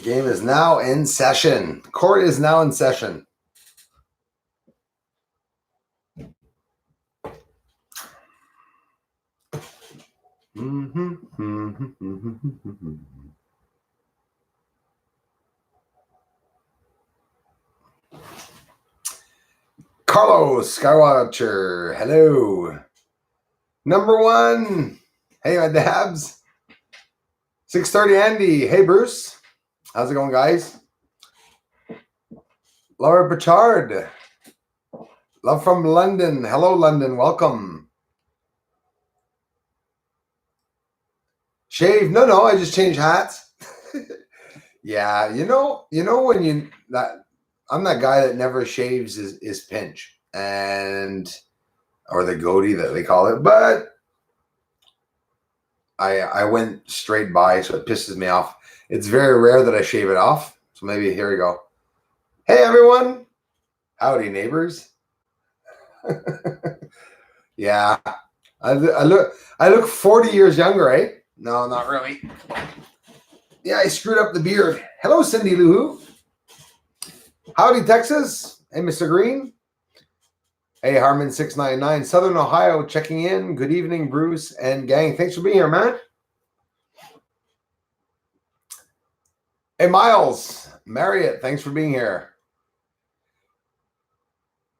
Game is now in session. Court is now in session. Carlos Skywatcher, hello. Number one, hey my dabs. 6:30 Andy, hey Bruce. How's it going, guys? Laura Pritchard, love from London. Hello, London. Welcome. Shave? No. I just changed hats. Yeah, you know when I'm that guy that never shaves his pinch or the goatee that they call it, but I went straight by, so it pisses me off. It's very rare that I shave it off, so maybe here we go. Hey everyone, howdy neighbors. Yeah, I look 40 years younger, eh? No, not really. Yeah, I screwed up the beard. Hello, Cindy Lou. Howdy, Texas. Hey, Mr. Green. Hey, Harmon699, Southern Ohio, checking in. Good evening, Bruce and gang. Thanks for being here, man. Hey, Miles, Marriott, thanks for being here.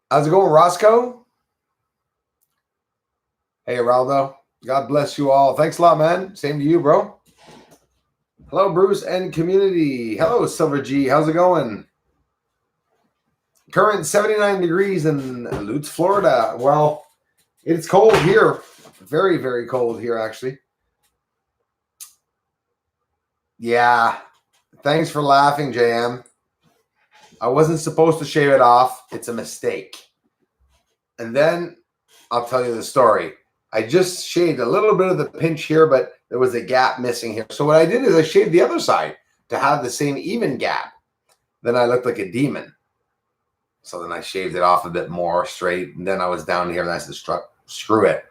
How's it going, Roscoe? Hey, Geraldo. God bless you all. Thanks a lot, man. Same to you, bro. Hello, Bruce and community. Hello, Silver G. How's it going? Current 79 degrees in Lutz, Florida. Well, it's cold here. Very, very cold here, actually. Yeah. Thanks for laughing, JM. I wasn't supposed to shave it off. It's a mistake. And then I'll tell you the story. I just shaved a little bit of the pinch here, but there was a gap missing here. So what I did is I shaved the other side to have the same even gap. Then I looked like a demon. So then I shaved it off a bit more straight. And then I was down here and I said, screw it.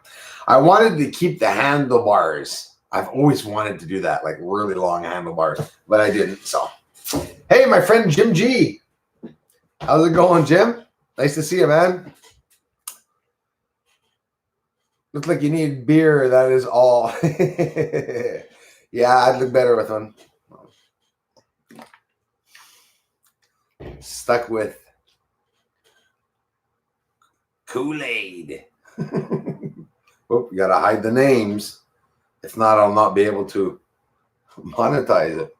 I wanted to keep the handlebars. I've always wanted to do that, like really long handlebars, but I didn't. So, hey, my friend Jim G. How's it going, Jim? Nice to see you, man. Looks like you need beer. That is all. Yeah, I'd look better with one. Stuck with Kool-Aid. Oh, you gotta hide the names. If not, I'll not be able to monetize it.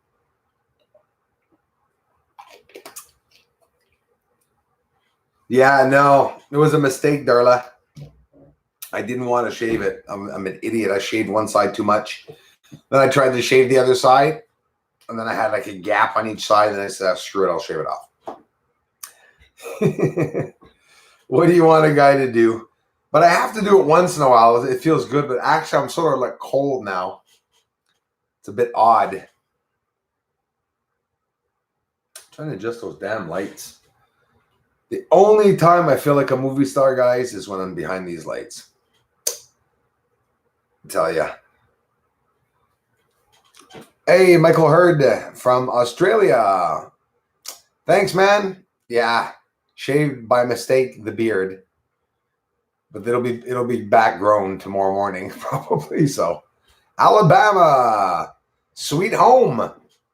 Yeah, no, it was a mistake, Darla. I didn't want to shave it. I'm an idiot. I shaved one side too much. Then I tried to shave the other side, and then I had like a gap on each side, and I said, screw it, I'll shave it off. What do you want a guy to do? But I have to do it once in a while. It feels good, but actually I'm sort of like cold now. It's a bit odd. I'm trying to adjust those damn lights. The only time I feel like a movie star, guys, is when I'm behind these lights. I tell ya. Hey, Michael Hurd from Australia. Thanks, man. Yeah, shaved by mistake the beard, but it'll be back grown tomorrow morning probably. So, Alabama, sweet home.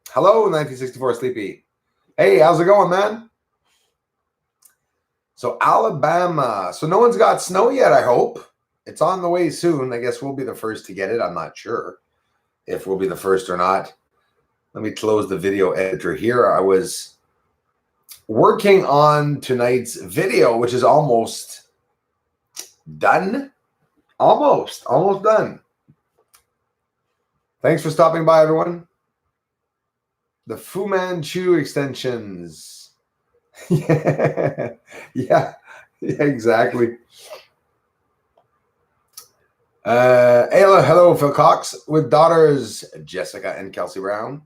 Hello, 1964 Sleepy. Hey, how's it going, man? So Alabama. So no one's got snow yet, I hope. It's on the way soon. I guess we'll be the first to get it. I'm not sure if we'll be the first or not. Let me close the video editor here. I was working on tonight's video, which is almost done. Almost done. Thanks for stopping by, everyone. The Fu Manchu extensions. Yeah, exactly. Hello, Phil Cox with daughters Jessica and Kelsey Brown.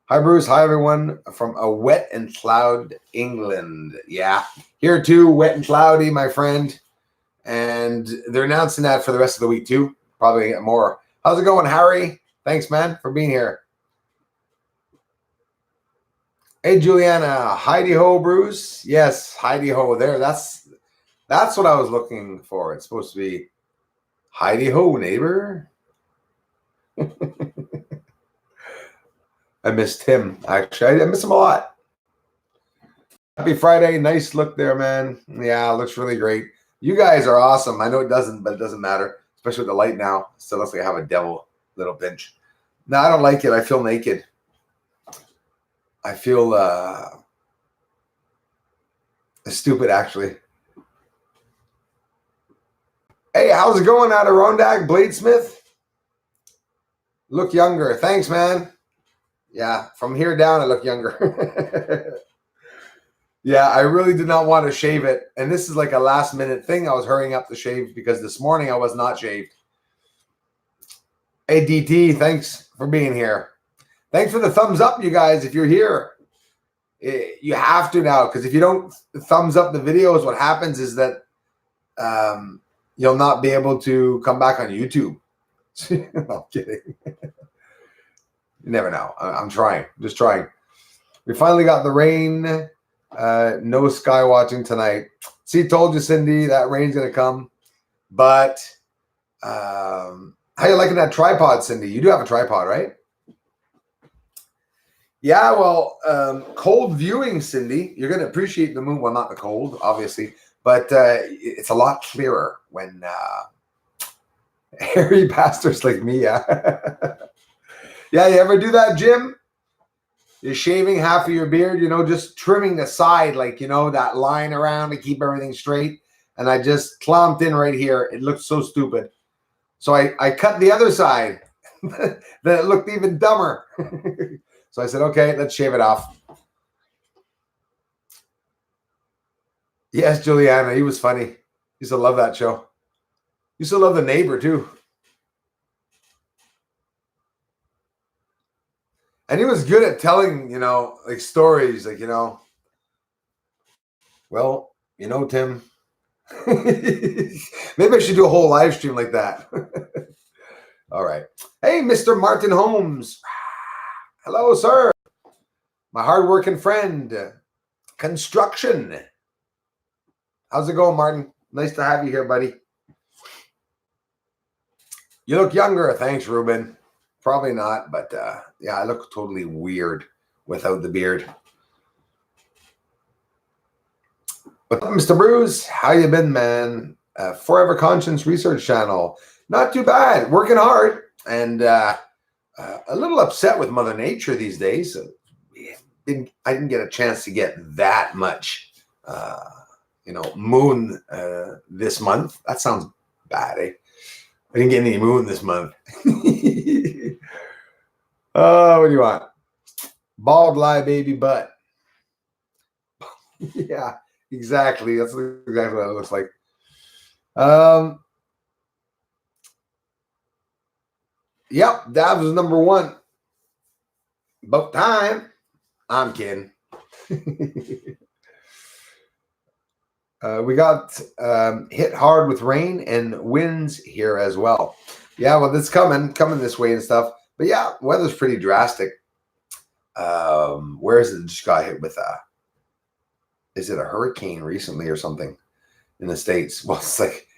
Hi, Bruce. Hi, everyone from a wet and cloud England. Yeah, here too, wet and cloudy, my friend. And they're announcing that for the rest of the week too. Probably gonna get more. How's it going, Harry? Thanks, man, for being here. Hey, Juliana. Heidi ho, Bruce. Yes, Heidi ho. There. That's what I was looking for. It's supposed to be Heidi ho, neighbor. I missed him, actually. I miss him a lot. Happy Friday. Nice look there, man. Yeah, looks really great. You guys are awesome. I know it doesn't, but it doesn't matter, especially with the light now. Still looks like I have a devil little pinch. No, I don't like it. I feel naked. I feel stupid, actually. Hey, how's it going, Adirondack Bladesmith? Look younger. Thanks, man. Yeah, from here down, I look younger. Yeah, I really did not want to shave it. And this is like a last minute thing. I was hurrying up to shave because this morning I was not shaved. Hey, DT, thanks for being here. Thanks for the thumbs up, you guys. If you're here, you have to now, because if you don't thumbs up the videos, what happens is that you'll not be able to come back on YouTube. No, I'm kidding. You never know. I'm trying. Just trying. We finally got the rain. No sky watching tonight. See, told you, Cindy, that rain's going to come. But how you liking that tripod, Cindy? You do have a tripod, right? Yeah, well, cold viewing, Cindy. You're going to appreciate the moon. Well, not the cold, obviously. But it's a lot clearer when hairy bastards like me, yeah. Yeah, you ever do that, Jim? You're shaving half of your beard, just trimming the side, like, that line around to keep everything straight. And I just clomped in right here. It looked so stupid. So I cut the other side. Then it looked even dumber. So I said, okay, let's shave it off. Yes, Juliana, he was funny. Used to love that show. Used to love The Neighbor, too. And he was good at telling, like stories, like, well, Tim, maybe I should do a whole live stream like that. All right. Hey, Mr. Martin Holmes. Hello, sir. My hardworking friend. Construction. How's it going, Martin? Nice to have you here, buddy. You look younger. Thanks, Ruben. Probably not, but yeah, I look totally weird without the beard. What's up, Mr. Bruce? How you been, man? Forever Conscience Research Channel. Not too bad. Working hard. And a little upset with Mother Nature these days. So I didn't get a chance to get that much, moon this month. That sounds bad, eh? I didn't get any moon this month. Oh, what do you want? Bald lie baby butt. Yeah, exactly. That's exactly what it looks like. Yep, Dabs was number one. About time. I'm kidding. We got hit hard with rain and winds here as well. Yeah, well, it's coming this way and stuff. But yeah, weather's pretty drastic. Where is it? Just got hit with is it a hurricane recently or something in the States? Well, it's like,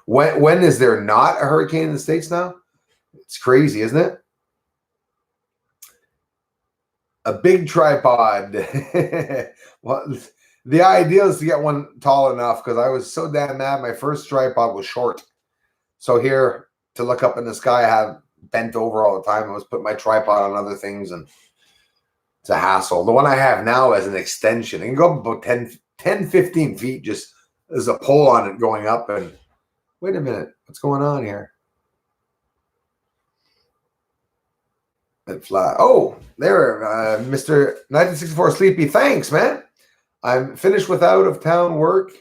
when is there not a hurricane in the States now? It's crazy, isn't it? A big tripod. Well, the idea is to get one tall enough, because I was so damn mad. My first tripod was short. So here, to look up in the sky, I have bent over all the time. I was putting my tripod on other things, and it's a hassle. The one I have now has an extension. It can go up about 10, 15 feet. Just there's a pole on it going up. And wait a minute, what's going on here? It fly. Oh, there, Mr. 1964 Sleepy. Thanks, man. I'm finished with out of town work.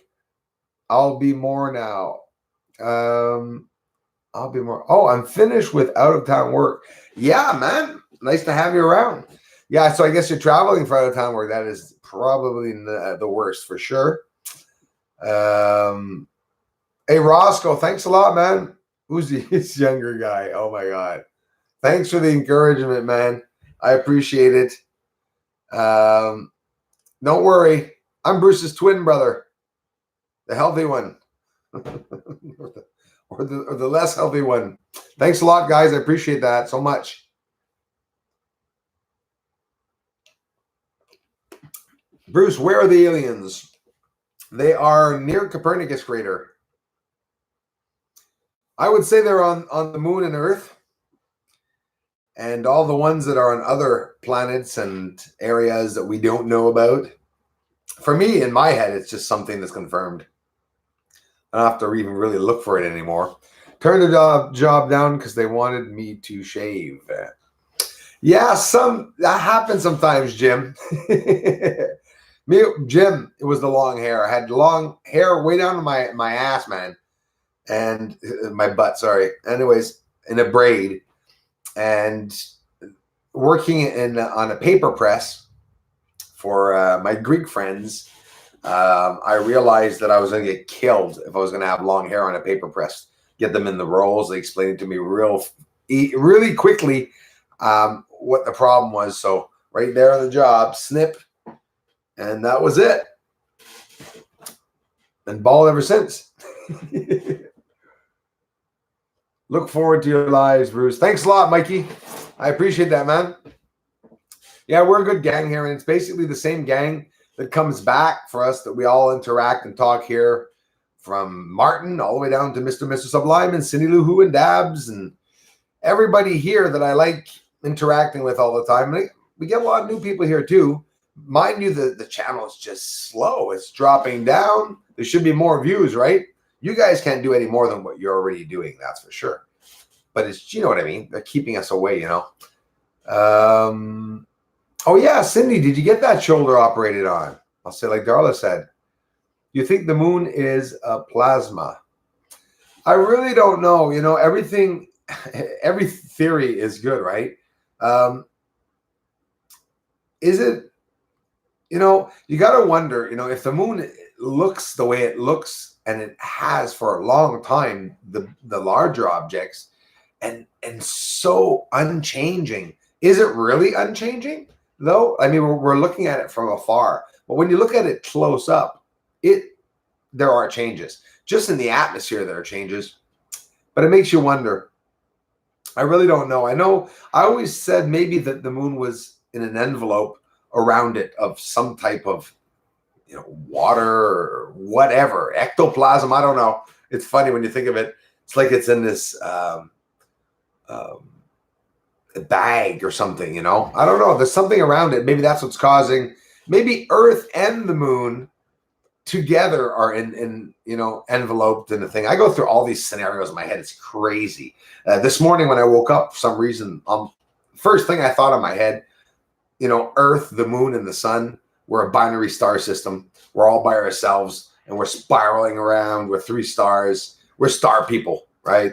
I'll be more now. I'll be more. Oh, I'm finished with out of town work. Yeah, man. Nice to have you around. Yeah, so I guess you're traveling for out of town work. That is probably the worst for sure. Hey, Roscoe, thanks a lot, man. Who's this younger guy? Oh my God. Thanks for the encouragement, man. I appreciate it. Don't worry. I'm Bruce's twin brother, the healthy one, or the less healthy one. Thanks a lot, guys. I appreciate that so much. Bruce, where are the aliens? They are near Copernicus crater. I would say they're on the moon and Earth, and all the ones that are on other planets and areas that we don't know about. For me, in my head, it's just something that's confirmed. I don't have to even really look for it anymore. Turned the job down because they wanted me to shave. Yeah, that happens sometimes, Jim. Jim, it was the long hair. I had long hair way down to my ass, man, and my butt. Sorry. Anyways, in a braid, and working on a paper press for my Greek friends. I realized that I was going to get killed if I was going to have long hair on a paper press. Get them in the rolls. They explained it to me really quickly what the problem was. So right there on the job, snip, and that was it. And bald ever since. Look forward to your lives, Bruce. Thanks a lot, Mikey. I appreciate that, man. Yeah, we're a good gang here, and it's basically the same gang that comes back for us, that we all interact and talk here, from Martin all the way down to Mr. and Mr. Sublime and Cindy Lou Who and Dabs and everybody here that I like interacting with all the time. We get a lot of new people here too. Mind you, the channel is just slow. It's dropping down. There should be more views, right? You guys can't do any more than what you're already doing, that's for sure. But it's, you know what I mean? They're keeping us away, you know? Oh yeah, Cindy, did you get that shoulder operated on? I'll say like Darla said. You think the moon is a plasma? I really don't know. You know, every theory is good, right? Is it, you know, you got to wonder, you know, if the moon looks the way it looks, and it has for a long time, the larger objects, and so unchanging. Is it really unchanging? Though, I mean, we're looking at it from afar, but when you look at it close up, there are changes. Just in the atmosphere, there are changes, but it makes you wonder. I really don't know. I know I always said maybe that the moon was in an envelope around it of some type of, you know, water or whatever, ectoplasm. I don't know. It's funny when you think of it. It's like it's in this bag or something, you know. I don't know. There's something around it. Maybe that's what's causing. Maybe Earth and the moon together are in you know, enveloped in the thing. I go through all these scenarios in my head. It's crazy. This morning when I woke up, for some reason, first thing I thought in my head, you know, Earth, the moon, and the sun. We're a binary star system. We're all by ourselves, and we're spiraling around. We're 3 stars. We're star people, right?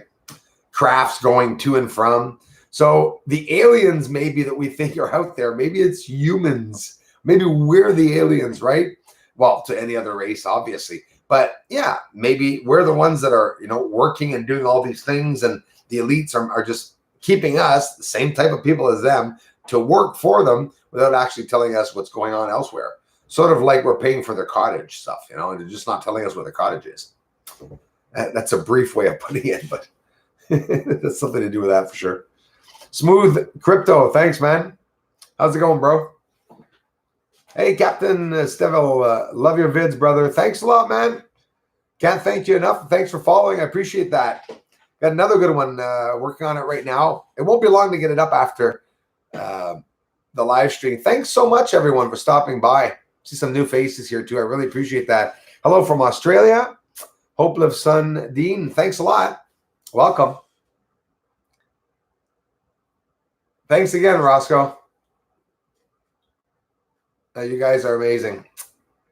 Crafts going to and from. So the aliens maybe that we think are out there, maybe it's humans. Maybe we're the aliens, right? Well, to any other race, obviously. But yeah, maybe we're the ones that are, you know, working and doing all these things, and the elites are just keeping us, the same type of people as them, to work for them without actually telling us what's going on elsewhere. Sort of like we're paying for their cottage stuff, you know, and they're just not telling us where the cottage is. That's a brief way of putting it, but that's something to do with that for sure. Smooth Crypto, thanks, man. How's it going, bro? Hey, Captain Stevel, love your vids, brother. Thanks a lot, man. Can't thank you enough. Thanks for following. I appreciate that. Got another good one working on it right now. It won't be long to get it up after the live stream. Thanks so much, everyone, for stopping by. See some new faces here, too. I really appreciate that. Hello from Australia. Hope Live Son Dean. Thanks a lot. Welcome. Thanks again, Roscoe. You guys are amazing.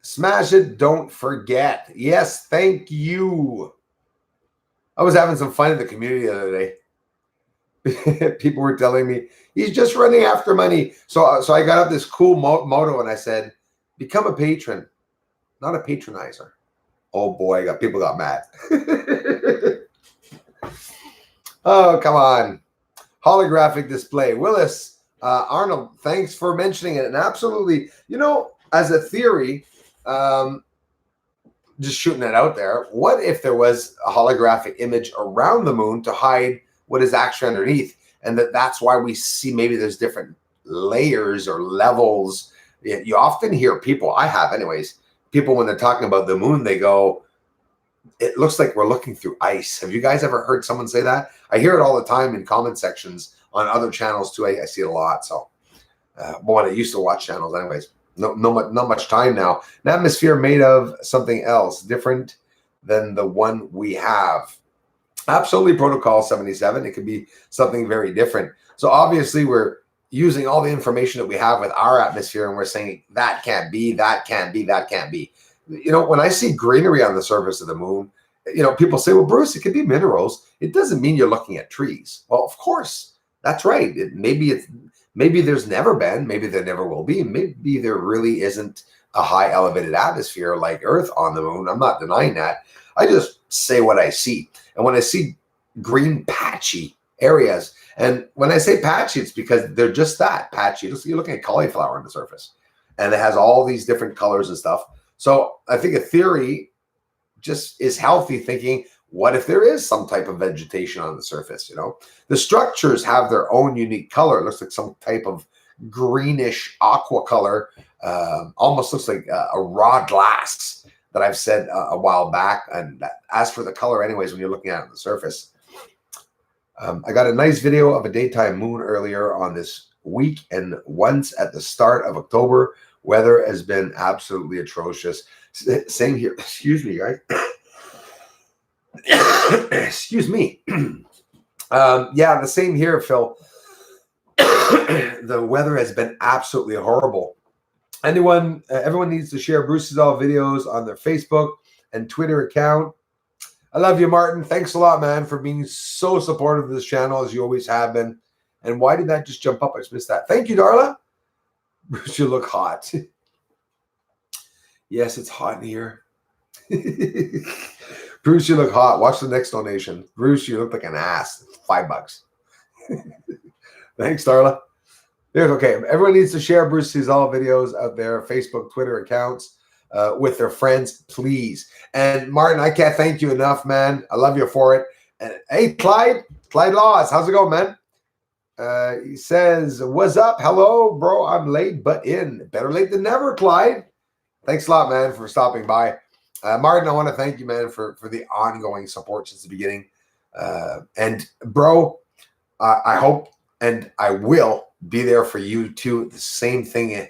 Smash it. Don't forget. Yes, thank you. I was having some fun in the community the other day. People were telling me, he's just running after money. So I got up this cool motto, and I said, become a patron, not a patronizer. Oh, boy, people got mad. Oh, come on. Holographic display. Willis, Arnold, thanks for mentioning it. And absolutely, you know, as a theory, just shooting it out there, what if there was a holographic image around the moon to hide what is actually underneath? And that's why we see maybe there's different layers or levels. You often hear people, I have anyways, people when they're talking about the moon, they go, it looks like we're looking through ice. Have you guys ever heard someone say that? I hear it all the time in comment sections on other channels too. I see it a lot. So, when I used to watch channels anyways. Not much time now. An atmosphere made of something else different than the one we have. Absolutely, Protocol 77. It could be something very different. So obviously we're using all the information that we have with our atmosphere and we're saying that can't be, that can't be, that can't be. You know, when I see greenery on the surface of the moon, you know, people say, well, Bruce, it could be minerals. It doesn't mean you're looking at trees. Well, of course, that's right. Maybe there's never been, maybe there never will be. Maybe there really isn't a high elevated atmosphere like Earth on the moon. I'm not denying that. I just say what I see. And when I see green patchy areas, and when I say patchy, it's because they're just that patchy. You're looking at cauliflower on the surface and it has all these different colors and stuff. So I think a theory just is healthy thinking, what if there is some type of vegetation on the surface? You know, the structures have their own unique color. It looks like some type of greenish aqua color, almost looks like a raw glass that I've said a while back. And as for the color anyways, when you're looking at it on the surface, I got a nice video of a daytime moon earlier on this week. And once at the start of October, weather has been absolutely atrocious. Same here. Excuse me, guys. Excuse me. Yeah, the same here, Phil. The weather has been absolutely horrible. Everyone needs to share Bruce's All videos on their Facebook and Twitter account. I love you, Martin. Thanks a lot, man, for being so supportive of this channel as you always have been. And why did that just jump up? I just missed that. Thank you, Darla. Bruce, you look hot. Yes, it's hot in here. Bruce, you look hot. Watch the next donation. Bruce, you look like an ass. $5. Thanks, Darla. There's okay. Everyone needs to share Bruce's All videos out there, Facebook, Twitter accounts with their friends, please. And Martin, I can't thank you enough, man. I love you for it. And hey, Clyde Laws, how's it going, man? He says, what's up? Hello, bro. I'm late, but in. Better late than never, Clyde. Thanks a lot, man, for stopping by. Martin, I want to thank you, man, for the ongoing support since the beginning. And bro, I hope and I will be there for you too. The same thing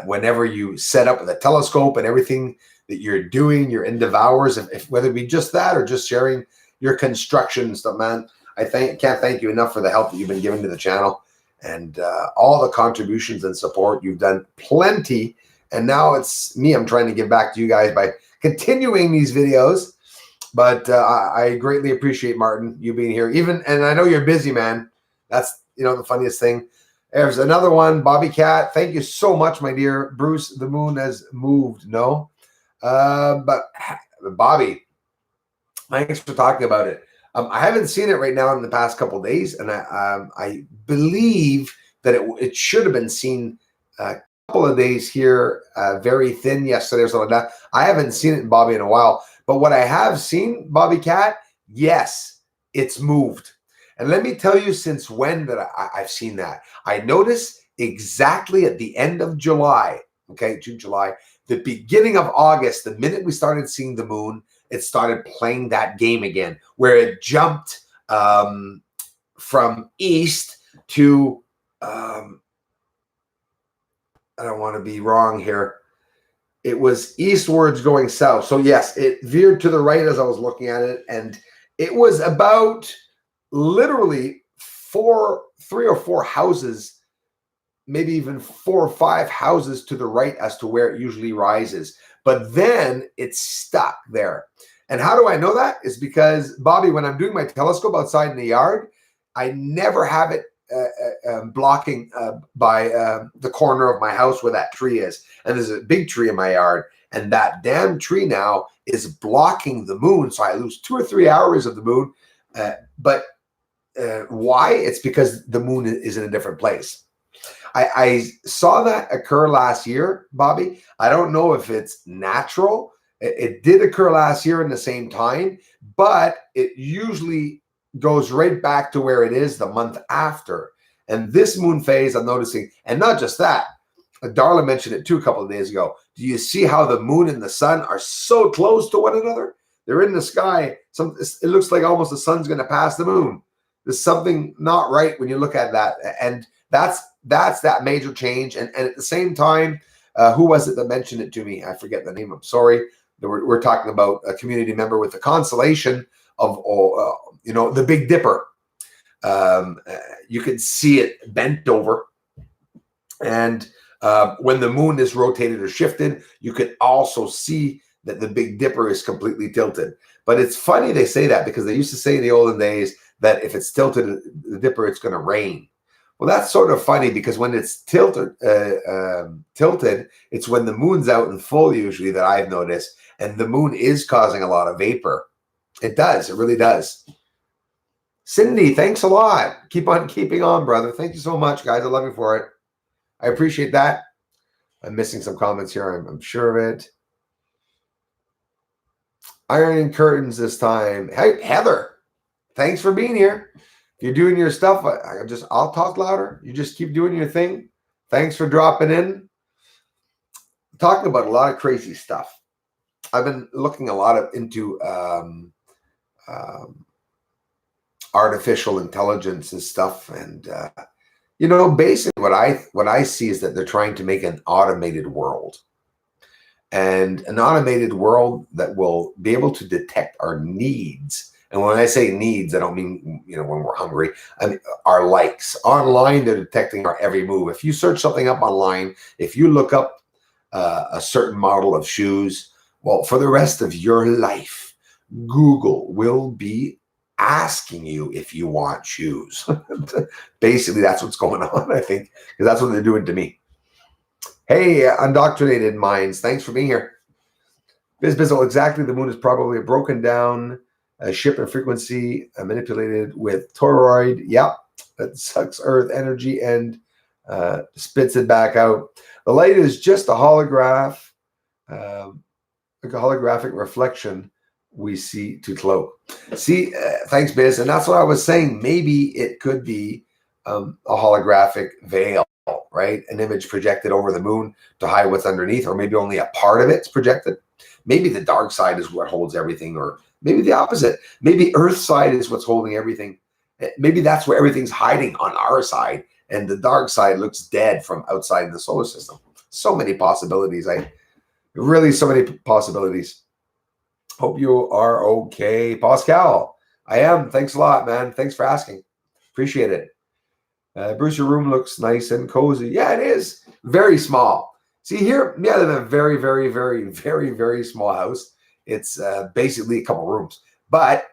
whenever you set up with a telescope and everything that you're doing, your endeavors, if whether it be just that or just sharing your construction and stuff, man. I can't thank you enough for the help that you've been giving to the channel and all the contributions and support. You've done plenty. And now it's me. I'm trying to give back to you guys by continuing these videos. But I greatly appreciate, Martin, you being here. And I know you're busy, man. That's, the funniest thing. There's another one, Bobby Cat. Thank you so much, my dear. Bruce, the moon has moved. No. But Bobby, thanks for talking about it. I haven't seen it right now in the past couple of days. And I believe that it should have been seen couple of days here, very thin yesterday or something like that. I haven't seen it in Bobby in a while, but what I have seen, Bobby Cat, yes, it's moved. And let me tell you since when that I've seen that. I noticed exactly at the end of July, okay, June, July, the beginning of August, the minute we started seeing the moon, it started playing that game again, where it jumped from east to I don't want to be wrong here. It was eastwards going south. So yes, it veered to the right as I was looking at it. And it was about literally 3 or 4 houses, maybe even 4 or 5 houses to the right as to where it usually rises. But then it's stuck there. And how do I know that? It's because, Bobby, when I'm doing my telescope outside in the yard, I never have it blocking by the corner of my house where that tree is. And there's a big tree in my yard. And that damn tree now is blocking the moon. So I lose 2 or 3 hours of the moon. But why? It's because the moon is in a different place. I saw that occur last year, Bobby. I don't know if it's natural. It did occur last year in the same time, but it usually goes right back to where it is the month after. And this moon phase, I'm noticing, and not just that, Darla mentioned it too a couple of days ago. Do you see how the moon and the sun are so close to one another? They're in the sky. It looks like almost the sun's going to pass the moon. There's something not right when you look at that. And that's that major change. And at the same time, who was it that mentioned it to me? I forget the name. I'm sorry. We're talking about a community member with the constellation of, the Big Dipper. You can see it bent over. And when the moon is rotated or shifted, you can also see that the Big Dipper is completely tilted. But it's funny they say that, because they used to say in the olden days that if it's tilted, the Dipper, it's going to rain. Well, that's sort of funny, because when it's tilted, it's when the moon's out in full usually that I've noticed, and the moon is causing a lot of vapor. It does. It really does. Cindy, thanks a lot. Keep on keeping on, brother. Thank you so much, guys. I love you for it. I appreciate that. I'm missing some comments here. I'm sure of it. Ironing curtains this time. Hey, Heather, thanks for being here. If you're doing your stuff, I'll talk louder. You just keep doing your thing. Thanks for dropping in. Talking about a lot of crazy stuff. I've been looking a lot into artificial intelligence and stuff, and basically what I see is that they're trying to make an automated world, and an automated world that will be able to detect our needs. And when I say needs, I don't mean when we're hungry. I mean our likes. Online, they're detecting our every move. If you search something up online, if you look up a certain model of shoes, well, for the rest of your life, Google will be asking you if you want shoes. Basically, that's what's going on, I think, because that's what they're doing to me. Hey, Undoctrinated Minds, thanks for being here. Bizbizzle, exactly. The moon is probably a broken down ship and frequency manipulated with toroid. Yep, that sucks Earth energy and spits it back out. The light is just a holograph, like a holographic reflection we see to cloak. See, thanks, Biz. And that's what I was saying. Maybe it could be a holographic veil, right? An image projected over the moon to hide what's underneath, or maybe only a part of it's projected. Maybe the dark side is what holds everything, or maybe the opposite. Maybe Earth's side is what's holding everything. Maybe that's where everything's hiding on our side, and the dark side looks dead from outside the solar system. So many possibilities. Really so many possibilities. Hope you are okay. Pascal, I am. Thanks a lot, man. Thanks for asking. Appreciate it. Bruce, your room looks nice and cozy. Yeah, it is. Very small. See here, I live in a very, very, very, very, very small house. It's basically a couple rooms. But,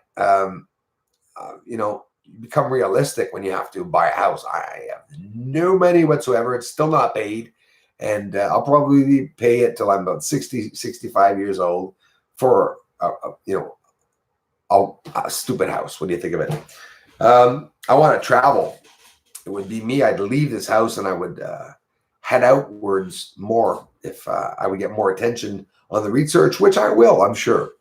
you become realistic when you have to buy a house. I have no money whatsoever. It's still not paid. And I'll probably pay it till I'm about 60, 65 years old for, a stupid house. What do you think of it? I want to travel. It would be me. I'd leave this house and I would head outwards more if I would get more attention on the research, which I will, I'm sure.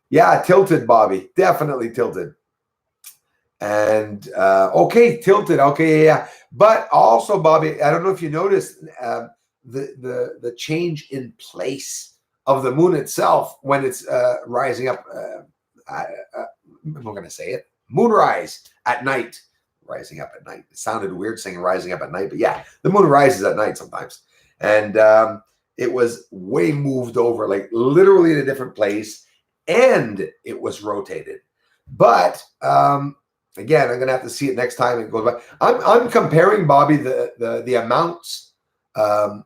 Yeah, tilted, Bobby. Definitely tilted. And okay, tilted. Okay, yeah. But also, Bobby, I don't know if you noticed the change in place of the moon itself when it's rising up. I'm not going to say it. Moonrise at night. Rising up at night. It sounded weird saying rising up at night, but yeah, the moon rises at night sometimes. And it was way moved over, like literally in a different place, and it was rotated. But again, I'm gonna have to see it next time it goes by. I'm comparing, Bobby, the amounts, the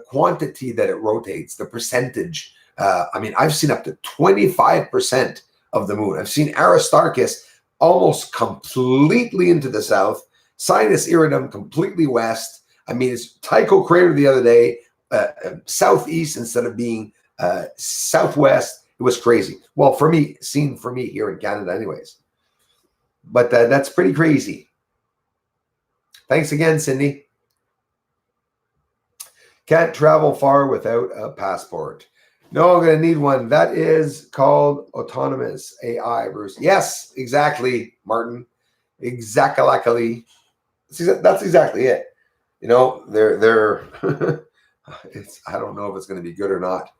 quantity that it rotates, the percentage. I mean, I've seen up to 25% of the moon. I've seen Aristarchus almost completely into the south, Sinus Iridum completely west. I mean, it's Tycho Crater the other day, southeast instead of being southwest. It was crazy. Well, seen for me here in Canada anyways. But that's pretty crazy. Thanks again, Cindy. Can't travel far without a passport. No, I'm going to need one. That is called autonomous AI, Bruce. Yes, exactly, Martin. Exactly. That's exactly it. You know, they're it's, I don't know if it's going to be good or not.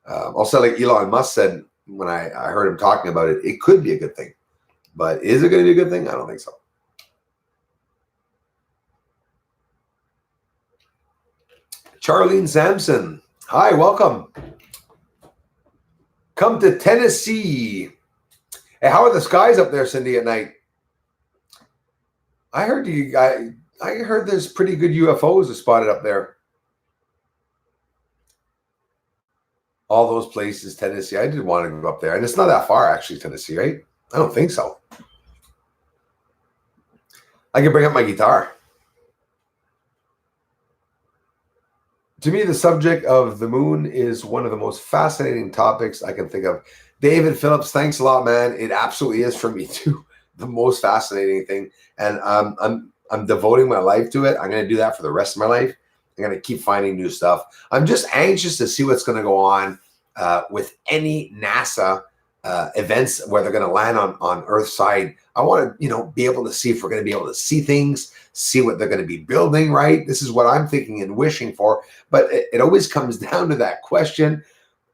Also, like Elon Musk said when I heard him talking about it, it could be a good thing. But is it going to be a good thing? I don't think so. Charlene Sampson. Hi, welcome. Come to Tennessee. Hey, how are the skies up there, Cindy, at night? I heard I heard there's pretty good UFOs spotted up there. All those places, Tennessee. I did want to go up there. And it's not that far, actually, Tennessee, right? I don't think so. I can bring up my guitar. To me, the subject of the moon is one of the most fascinating topics I can think of. David Phillips, thanks a lot, man. It absolutely is for me too. The most fascinating thing, and I'm devoting my life to it. I'm going to do that for the rest of my life. I'm going to keep finding new stuff. I'm just anxious to see what's going to go on with any NASA events where they're going to land on Earth's side. I want to, be able to see if we're going to be able to see things, see what they're going to be building, right? This is what I'm thinking and wishing for. But it always comes down to that question.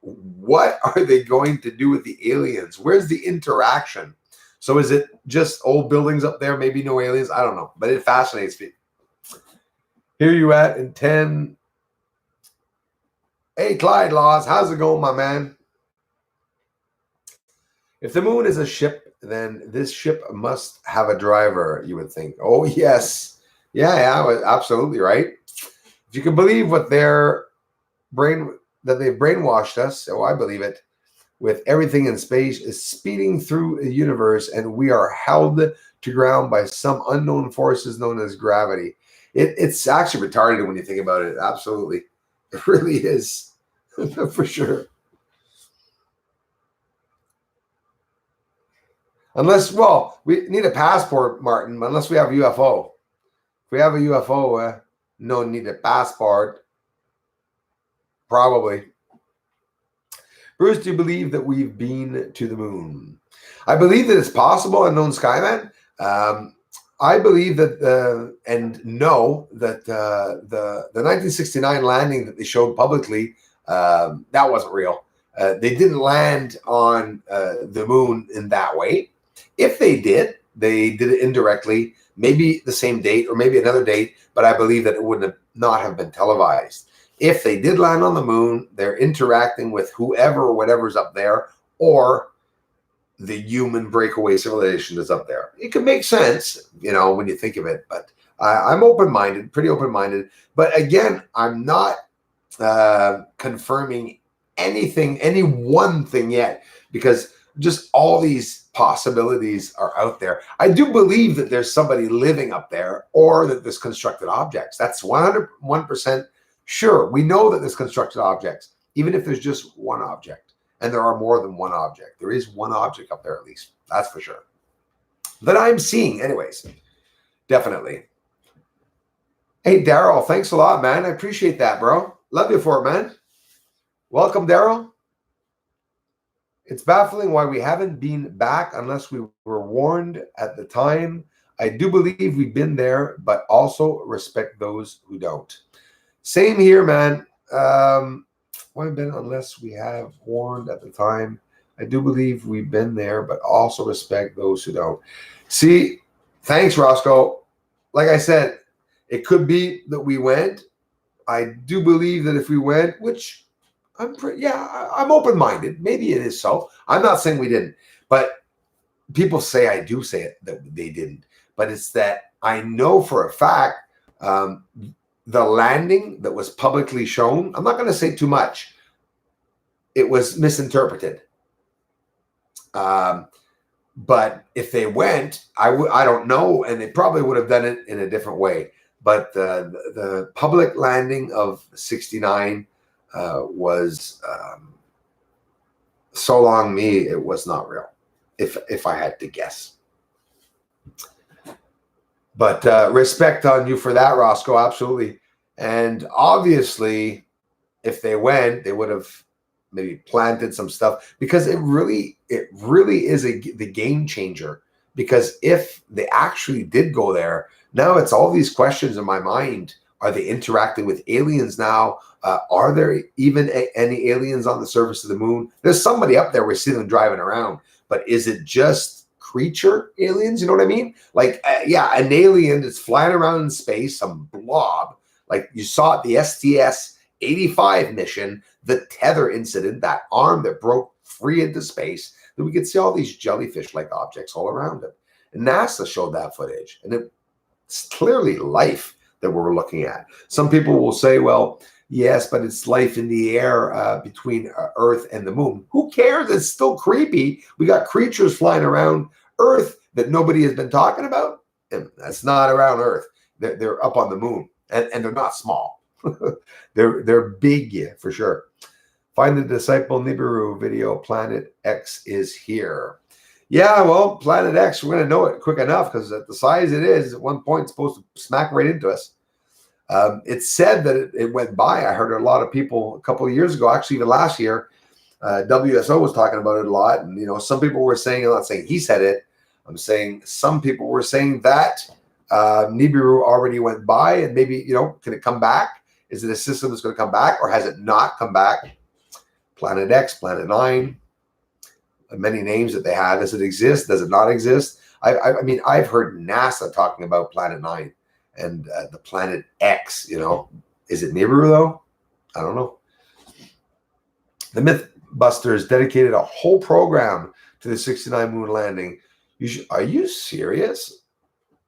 What are they going to do with the aliens? Where's the interaction? So is it just old buildings up there? Maybe no aliens? I don't know. But it fascinates me. Here you at in 10. Hey, Clyde Laws. How's it going, my man? If the moon is a ship, then this ship must have a driver, you would think. Oh, yes. Yeah, absolutely right. If you can believe what that they've brainwashed us, I believe it, with everything in space is speeding through the universe and we are held to ground by some unknown forces known as gravity. It's actually retarded when you think about it. Absolutely. It really is. For sure. Unless, we need a passport, Martin, unless we have a UFO. If we have a UFO, no need a passport. Probably. Bruce, do you believe that we've been to the moon? I believe that it's possible, unknown Skyman. I believe that, and know that the 1969 landing that they showed publicly, that wasn't real. They didn't land on the moon in that way. If they did it indirectly, maybe the same date or maybe another date, but I believe that it would not have been televised. If they did land on the moon, they're interacting with whoever or whatever's up there, or the human breakaway civilization that's up there. It can make sense, when you think of it, but I'm open-minded, pretty open-minded. But again, I'm not confirming anything, any one thing yet, because just all these possibilities are out there. I do believe that there's somebody living up there, or that there's constructed objects. That's 101% sure. We know that there's constructed objects, even if there's just one object. And there are more than one object. There is one object up there, at least. That's for sure. That I'm seeing, anyways. Definitely. Hey, Daryl, thanks a lot, man. I appreciate that, bro. Love you for it, man. Welcome, Daryl. It's baffling why we haven't been back unless we were warned at the time. I do believe we've been there, but also respect those who don't. Same here, man. Why been unless we have warned at the time? I do believe we've been there, but also respect those who don't. See, thanks, Roscoe. Like I said, it could be that we went. I do believe that if we went, which I'm open-minded. Maybe it is so. I'm not saying we didn't, but people say I do say it that they didn't. But it's that I know for a fact the landing that was publicly shown, I'm not going to say too much. It was misinterpreted. But if they went, I don't know, and they probably would have done it in a different way. But the public landing of 69 was so long me, it was not real, if I had to guess. But respect on you for that, Roscoe. Absolutely. And obviously, if they went, they would have maybe planted some stuff, because it really is the game changer. Because if they actually did go there, now it's all these questions in my mind. Are they interacting with aliens now? Are there even any aliens on the surface of the moon? There's somebody up there. We see them driving around, but is it just creature aliens? You know what I mean? Like, yeah, an alien that's flying around in space, some blob, like you saw at the STS-85 mission, the tether incident, that arm that broke free into space, that we could see all these jellyfish-like objects all around it. And NASA showed that footage, and it's clearly life that we're looking at. Some people will say, well, yes, but it's life in the air between Earth and the moon. Who cares? It's still creepy. We got creatures flying around Earth that nobody has been talking about, and that's not around Earth. They're up on the moon, and they're not small. they're big, yeah, for sure. Find the Disciple Nibiru video. Planet X is here. Yeah, well, Planet X, we're going to know it quick enough, because at the size it is, at one point, it's supposed to smack right into us. It's said that it went by. I heard a lot of people a couple of years ago, actually even last year, WSO was talking about it a lot. And, you know, some people were saying, I'm not saying he said it, I'm saying some people were saying that Nibiru already went by, and maybe, you know, can it come back? Is it a system that's going to come back, or has it not come back? Planet X, Planet 9. Many names that they have. Does it exist? Does it not exist? I mean, I've heard NASA talking about Planet 9 and the Planet X. You know, is it Nibiru though? I don't know. The Mythbusters dedicated a whole program to the 69 moon landing. Are you serious?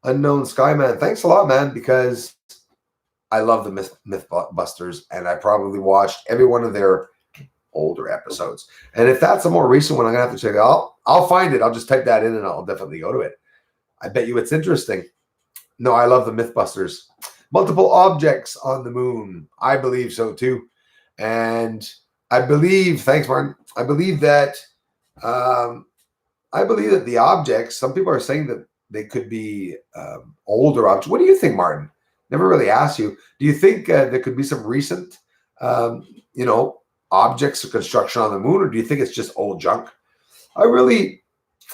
Unknown Skyman, thanks a lot, man, because I love the Mythbusters, and I probably watched every one of their older episodes. And if that's a more recent one, I'm gonna have to check it out. I'll find it. I'll just type that in, and I'll definitely go to it. I bet you it's interesting. No, I love the Mythbusters. Multiple objects on the moon. I believe so too. And I believe, thanks, Martin. I believe that the objects, some people are saying that they could be older objects. What do you think, Martin? Never really asked you. Do you think there could be some recent you know, objects of construction on the moon, or do you think it's just old junk? I really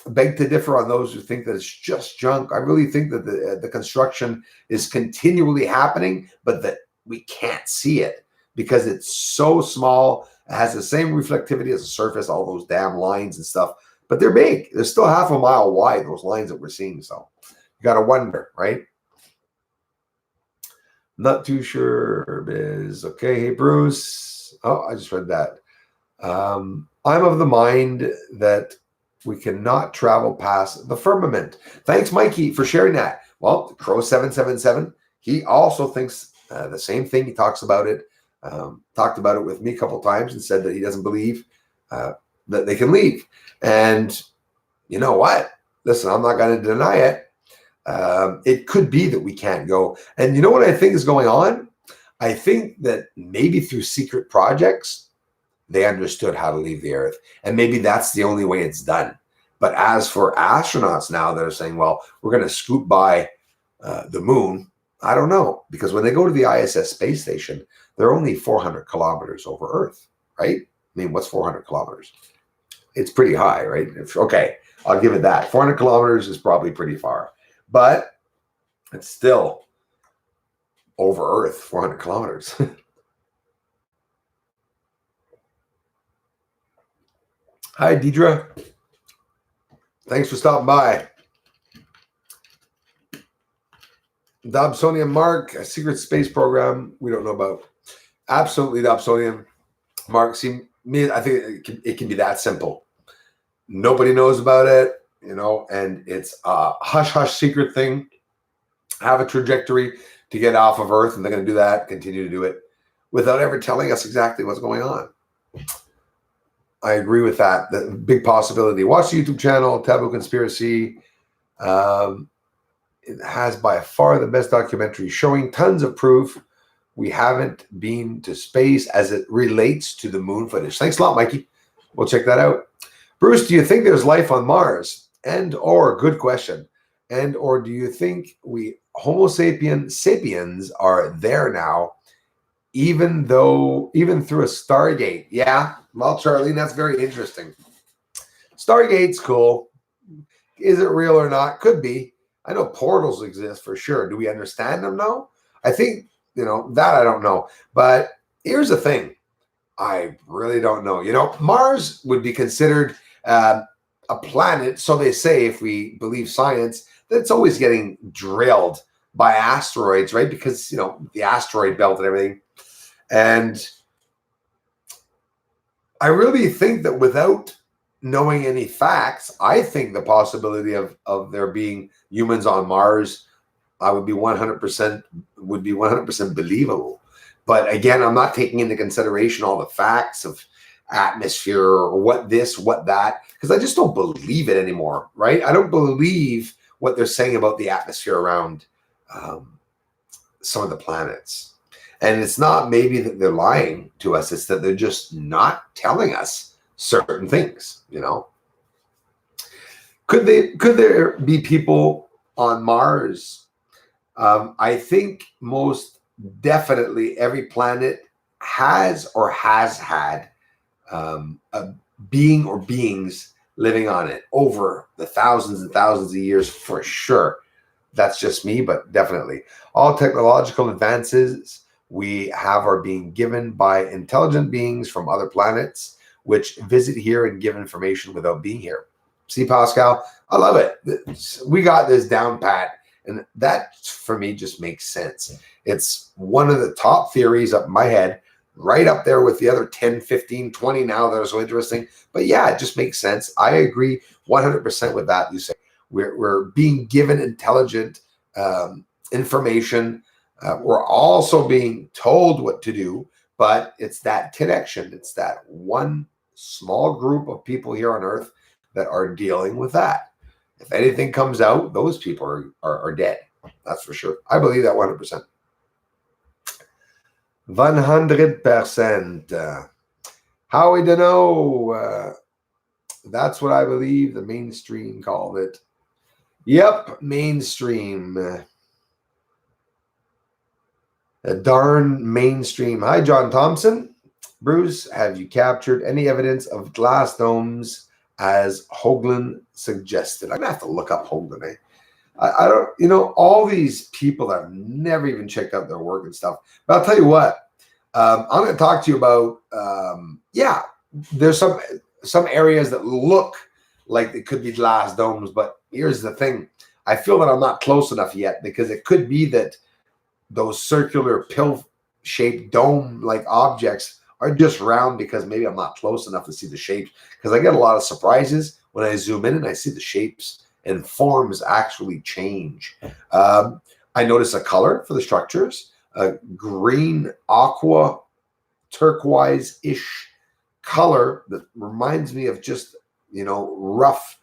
beg to differ on those who think that it's just junk. I really think that the construction is continually happening, but that we can't see it because it's so small. It has the same reflectivity as the surface, all those damn lines and stuff, but they're big. They're still half a mile wide, those lines that we're seeing. So you got to wonder, right? Not too sure, Biz. Okay, hey, Bruce. Oh, I just read that. I'm of the mind that we cannot travel past the firmament. Thanks, Mikey, for sharing that. Well, Crow777, he also thinks the same thing. He talks about it, talked about it with me a couple times, and said that he doesn't believe that they can leave. And you know what? Listen, I'm not going to deny it. It could be that we can't go. And you know what I think is going on? I think that maybe through secret projects, they understood how to leave the Earth. And maybe that's the only way it's done. But as for astronauts now that are saying, well, we're going to scoot by the moon, I don't know. Because when they go to the ISS space station, they're only 400 kilometers over Earth, right? I mean, what's 400 kilometers? It's pretty high, right? Okay, I'll give it that. 400 kilometers is probably pretty far. But it's still over Earth, 400 kilometers. Hi, Deidre. Thanks for stopping by. Dobsonian Mark, a secret space program we don't know about. Absolutely, Dobsonian Mark. See, me, I think it can be that simple. Nobody knows about it, you know, and it's a hush-hush secret thing. Have a trajectory to get off of Earth, and they're going to do that, continue to do it, without ever telling us exactly what's going on. I agree with that. The big possibility. Watch the YouTube channel, Taboo Conspiracy. It has by far the best documentary showing tons of proof we haven't been to space as it relates to the moon footage. Thanks a lot, Mikey. We'll check that out. Bruce, do you think there's life on Mars? Good question. Or do you think we Homo sapiens are there now even through a Stargate. Yeah, well, Charlene, that's very interesting. Stargate's cool. Is it real or not? Could be. I know portals exist for sure. Do we understand them? No. I think, that I don't know. But here's the thing. I really don't know. Mars would be considered a planet, so they say, if we believe science, that it's always getting drilled by asteroids, right? Because, the asteroid belt and everything. And I really think that without knowing any facts, I think the possibility of there being humans on Mars, I would be 100% believable. But again, I'm not taking into consideration all the facts of atmosphere or what this, what that, because I just don't believe it anymore, right? I don't believe what they're saying about the atmosphere around some of the planets. And it's not maybe that they're lying to us, it's that they're just not telling us certain things, Could there be people on Mars? I think most definitely every planet has or has had a being or beings living on it over the thousands and thousands of years for sure. That's just me, but definitely. All technological advances we have are being given by intelligent beings from other planets, which visit here and give information without being here. See, Pascal, I love it. We got this down pat. And that, for me, just makes sense. It's one of the top theories up in my head, right up there with the other 10, 15, 20 now that are so interesting. But yeah, it just makes sense. I agree 100% with that. You say we're being given intelligent information. We're also being told what to do, but it's that connection. It's that one small group of people here on Earth that are dealing with that. If anything comes out, those people are dead. That's for sure. I believe that 100%. 100%. How we don't know? That's what I believe the mainstream called it. Yep, mainstream. A darn mainstream. Hi, John Thompson. Bruce, have you captured any evidence of glass domes as Hoagland suggested? I'm going to have to look up Hoagland. Eh? I don't, all these people that have never even checked out their work and stuff. But I'll tell you what, I'm going to talk to you about, there's some areas that look like they could be glass domes. But here's the thing. I feel that I'm not close enough yet, because it could be that those circular pill-shaped dome-like objects are just round because maybe I'm not close enough to see the shapes, because I get a lot of surprises when I zoom in and I see the shapes and forms actually change. I notice a color for the structures, a green, aqua, turquoise-ish color that reminds me of just, rough,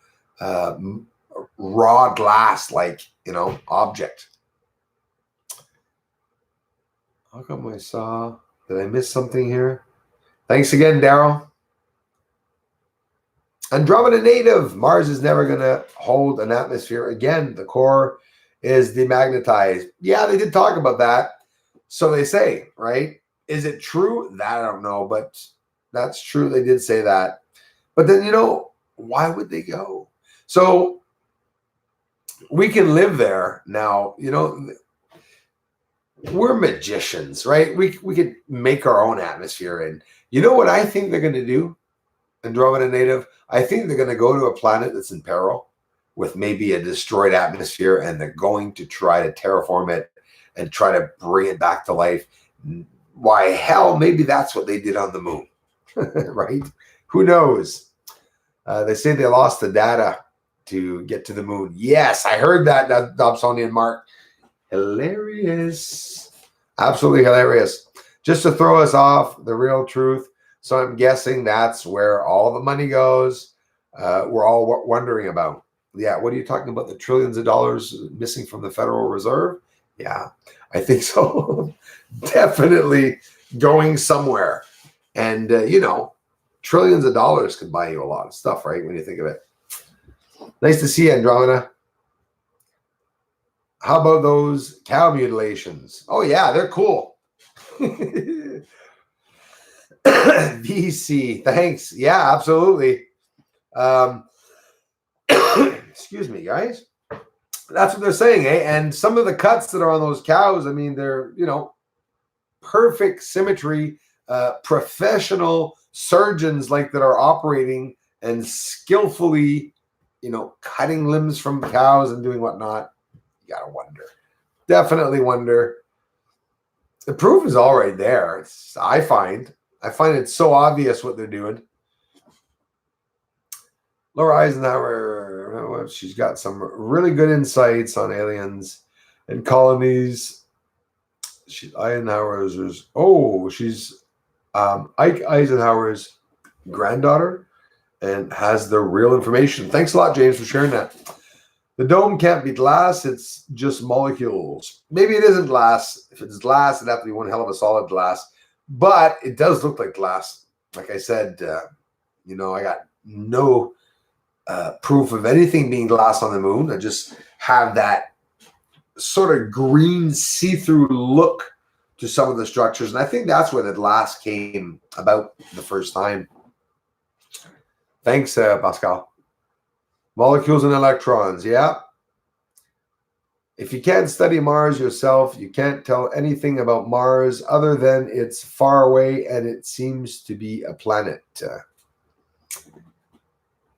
raw glass-like, object. How come did I miss something here? Thanks again, Daryl. Andromeda native. Mars is never going to hold an atmosphere again. The core is demagnetized. Yeah, they did talk about that. So they say, right? Is it true? That I don't know, but that's true. They did say that. But then, why would they go? So we can live there now, we're magicians, right? We could make our own atmosphere. And you know what I think they're going to do, Andromeda native? I think they're going to go to a planet that's in peril with maybe a destroyed atmosphere, and they're going to try to terraform it and try to bring it back to life. Why, hell, maybe that's what they did on the moon, right? Who knows? They say they lost the data to get to the moon. Yes, I heard that, Dobsonian Mark. Hilarious. Absolutely hilarious. Just to throw us off the real truth. So I'm guessing that's where all the money goes. We're all wondering about. Yeah, what are you talking about? The trillions of dollars missing from the Federal Reserve? Yeah, I think so. Definitely going somewhere. And, trillions of dollars could buy you a lot of stuff, right? When you think of it. Nice to see you, Andromeda. How about those cow mutilations? Oh, yeah, they're cool. VC, thanks. Yeah, absolutely. Excuse me, guys. That's what they're saying, eh? And some of the cuts that are on those cows, I mean, they're, perfect symmetry, professional surgeons like that are operating and skillfully, cutting limbs from cows and doing whatnot. You gotta wonder. Definitely wonder. The proof is all right there. I find it so obvious what they're doing. Laura Eisenhower, she's got some really good insights on aliens and colonies. She's Ike Eisenhower's granddaughter and has the real information. Thanks a lot, James, for sharing that. The dome can't be glass. It's just molecules. Maybe it isn't glass. If it's glass, it'd have to be one hell of a solid glass. But it does look like glass. Like I said, I got no proof of anything being glass on the moon. I just have that sort of green see-through look to some of the structures. And I think that's where the glass came about the first time. Thanks, Pascal. Molecules and electrons, yeah. If you can't study Mars yourself, you can't tell anything about Mars other than it's far away and it seems to be a planet.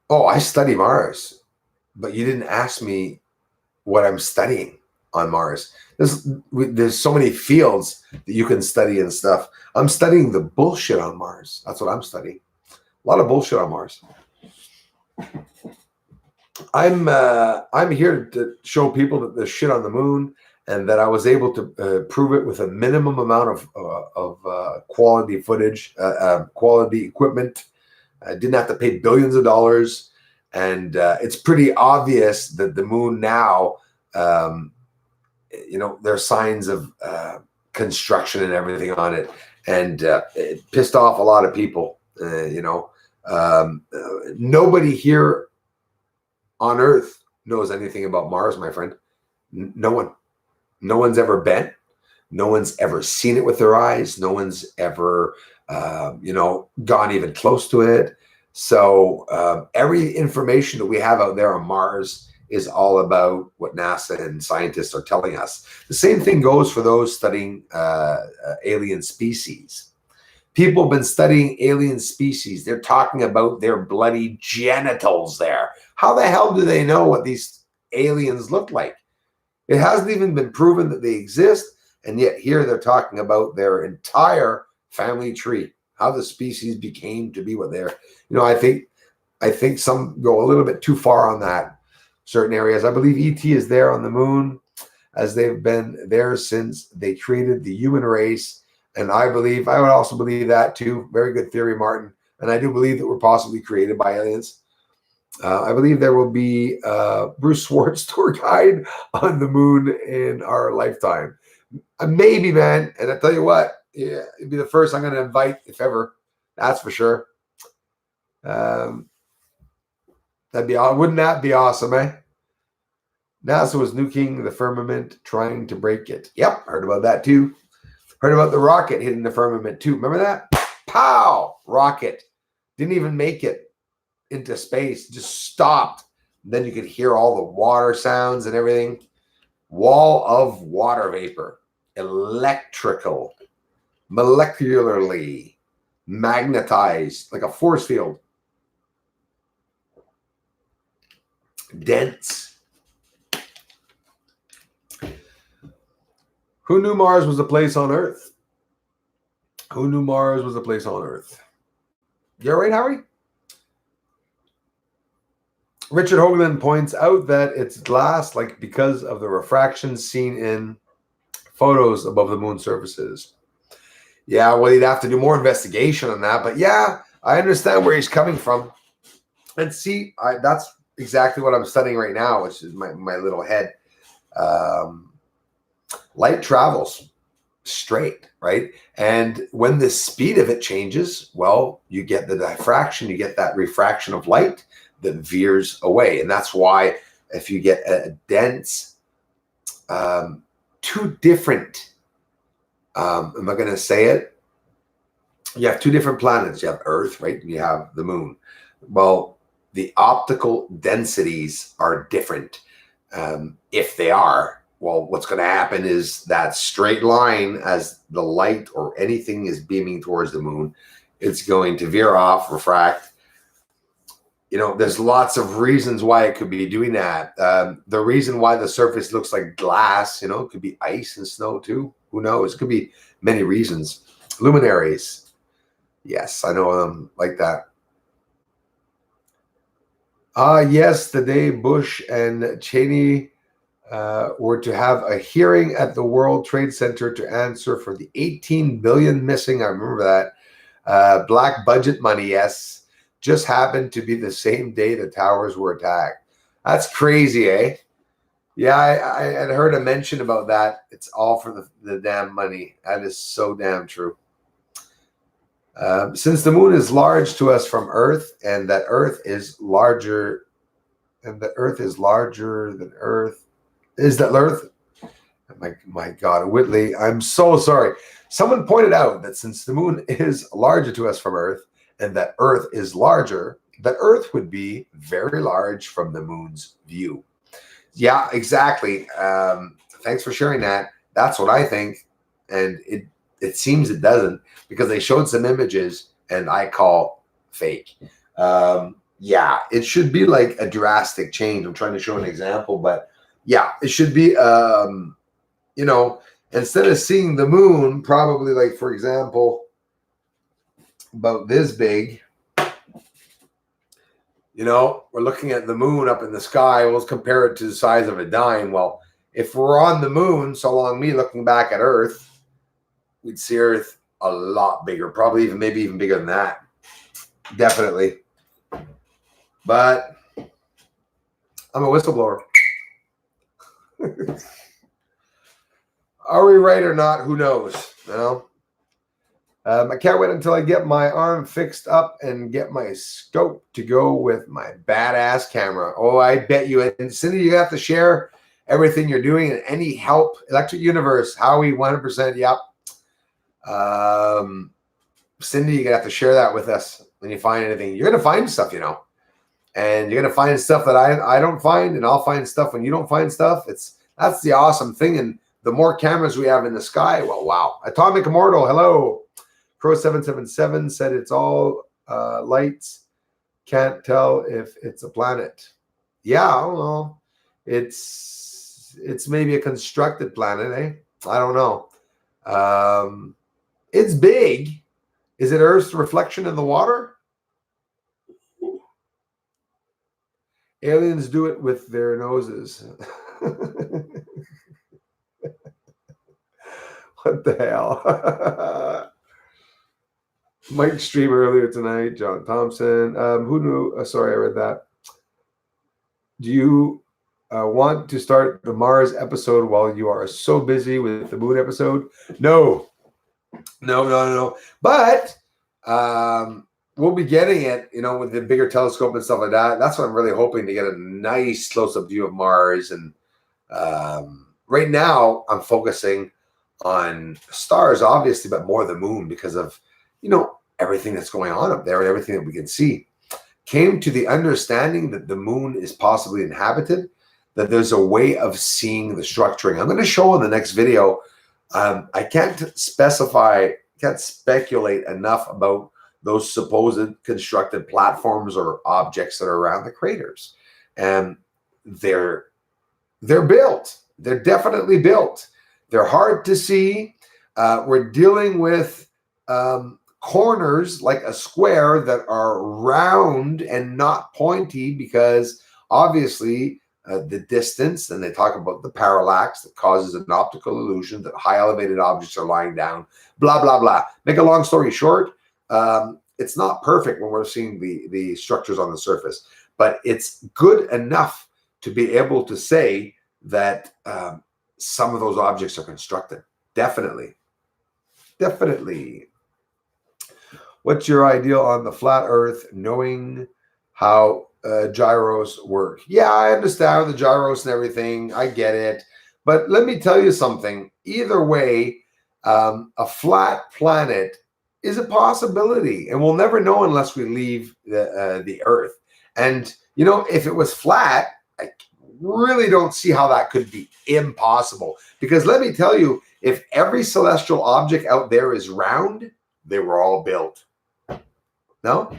Oh, I study Mars, but you didn't ask me what I'm studying on Mars. There's so many fields that you can study and stuff. I'm studying the bullshit on Mars. That's what I'm studying. A lot of bullshit on Mars. I'm here to show people that there's shit on the moon and that I was able to prove it with a minimum amount of quality footage, quality equipment. I didn't have to pay billions of dollars, and it's pretty obvious that the moon now, there's signs of construction and everything on it, and it pissed off a lot of people. Nobody here on Earth knows anything about Mars, my friend. No one. No one's ever been. No one's ever seen it with their eyes. No one's ever, gone even close to it. So every information that we have out there on Mars is all about what NASA and scientists are telling us. The same thing goes for those studying alien species. People have been studying alien species. They're talking about their bloody genitals there. How the hell do they know what these aliens look like? It hasn't even been proven that they exist, and yet here they're talking about their entire family tree, how the species became to be what they're. I think some go a little bit too far on that. Certain areas. I believe ET is there on the moon, as they've been there since they created the human race. And I would also believe that too. Very good theory, Martin. And I do believe that we're possibly created by aliens. I believe there will be Bruce Swartz tour guide on the moon in our lifetime. Maybe, man. And I tell you what, yeah, it'd be the first I'm going to invite, if ever. That's for sure. Wouldn't that be awesome, eh? NASA was nuking the firmament, trying to break it. Yep, heard about that too. Heard about the rocket hitting the firmament too. Remember that? Pow! Rocket. Didn't even make it into space. Just stopped. Then you could hear all the water sounds and everything. Wall of water vapor. Electrical. Molecularly magnetized. Like a force field. Dense. Who knew Mars was a place on Earth? Who knew Mars was a place on Earth? You all right, Harry? Richard Hoagland points out that it's glass, because of the refraction seen in photos above the moon surfaces. Yeah, well, he'd have to do more investigation on that. But yeah, I understand where he's coming from. And see, that's exactly what I'm studying right now, which is my little head. Light travels straight, right? And when the speed of it changes, well, you get the diffraction, you get that refraction of light that veers away. And that's why if you get a dense, two different, am I going to say it? You have two different planets. You have Earth, right? And you have the moon. Well, the optical densities are different. If they are, well, what's going to happen is that straight line, as the light or anything is beaming towards the moon, it's going to veer off, refract. You know, there's lots of reasons why it could be doing that. The reason why the surface looks like glass, you know, it could be ice and snow too. Who knows? It could be many reasons. Luminaries. Yes, I know them like that. Yes, the day Bush and Cheney were to have a hearing at the World Trade Center to answer for the 18 billion missing. I remember that. Black budget money, yes. Just happened to be the same day the towers were attacked. That's crazy, eh? Yeah, I had heard a mention about that. It's all for the damn money. That is so damn true. Since the moon is large to us from Earth, and that Earth is larger, and the Earth is larger than Earth, is that Earth? My God, Whitley, I'm so sorry. Someone pointed out that since the moon is larger to us from Earth, and that Earth is larger, that Earth would be very large from the moon's view. Yeah, exactly. Thanks for sharing that. That's what I think. And it seems it doesn't, because they showed some images and I call fake. Yeah, it should be like a drastic change. I'm trying to show an example, but yeah, it should be, you know, instead of seeing the moon, probably like, for example, about this big, you know, we're looking at the moon up in the sky. We'll compare it to the size of a dime. Well, if we're on the moon, so long me looking back at Earth, we'd see Earth a lot bigger, probably even maybe even bigger than that. Definitely. But I'm a whistleblower. Are we right or not? Who knows? You know? I can't wait until I get my arm fixed up and get my scope to go with my badass camera. Oh, I bet you. And Cindy, you have to share everything you're doing and any help. Electric Universe, Howie, 100%. Yep. Cindy, you're going to have to share that with us when you find anything. You're going to find stuff, you know. And you're going to find stuff that I don't find, and I'll find stuff when you don't find stuff. That's the awesome thing. And the more cameras we have in the sky, well, wow. Atomic Immortal, hello. Crow777 said it's all lights. Can't tell if it's a planet. Yeah, I don't know. It's maybe a constructed planet, eh? I don't know. It's big. Is it Earth's reflection in the water? Aliens do it with their noses. What the hell? Mike stream earlier tonight, John Thompson. Who knew? Sorry, I read that. Do you want to start the Mars episode while you are so busy with the Moon episode? No. But we'll be getting it, you know, with the bigger telescope and stuff like that. That's what I'm really hoping to get a nice close-up view of Mars. And right now, I'm focusing on stars, obviously, but more the moon because of, you know, everything that's going on up there and everything that we can see. Came to the understanding that the moon is possibly inhabited, that there's a way of seeing the structuring. I'm going to show in the next video. I can't speculate enough about those supposed constructed platforms or objects that are around the craters. And they're built. They're definitely built. They're hard to see. We're dealing with corners like a square that are round and not pointy because obviously the distance, and they talk about the parallax that causes an optical illusion that high elevated objects are lying down, blah, blah, blah. Make a long story short, it's not perfect when we're seeing the structures on the surface, but it's good enough to be able to say that some of those objects are constructed. Definitely. What's your ideal on the flat Earth, knowing how gyros work? Yeah, I understand the gyros and everything. I get it. But let me tell you something. Either way, a flat planet is a possibility, and we'll never know unless we leave the Earth. And you know, if it was flat, I really don't see how that could be impossible. Because let me tell you, if every celestial object out there is round, they were all built. No?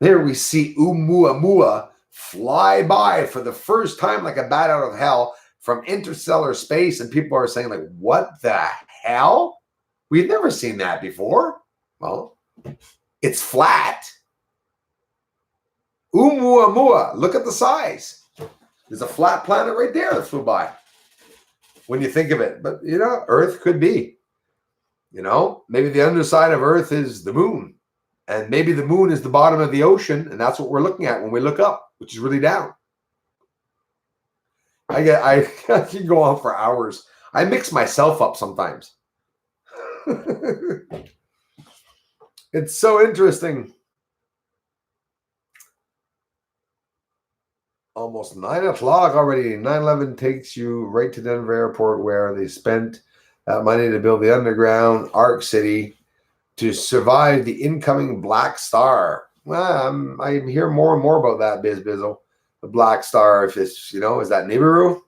There we see Oumuamua fly by for the first time like a bat out of hell from interstellar space, and people are saying, like, what the hell? We've never seen that before. Well, it's flat. Oumuamua, look at the size. There's a flat planet right there that flew by. When you think of it, but you know, Earth could be. You know, maybe the underside of Earth is the moon, and maybe the moon is the bottom of the ocean, and that's what we're looking at when we look up, which is really down. I can go on for hours. I mix myself up sometimes. It's so interesting. Almost 9 o'clock already. 9/11 takes you right to Denver Airport, where they spent that money to build the underground Arc City to survive the incoming Black Star. Well, I hear more and more about that, Bizzle. The Black Star, if it's, you know, is that Nibiru?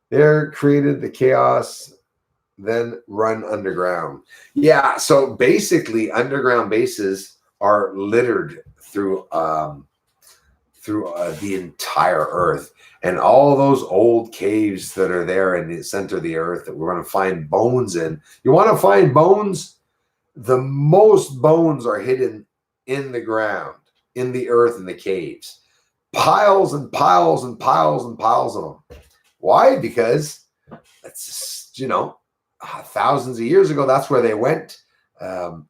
They're created the chaos, then run underground. Yeah, so basically underground bases are littered through the entire Earth, and all those old caves that are there in the center of the Earth that we're going to find bones in. You want to find bones? The most bones are hidden in the ground, in the earth, in the caves. Piles and piles and piles and piles of them. Why? Because it's just, you know, thousands of years ago, that's where they went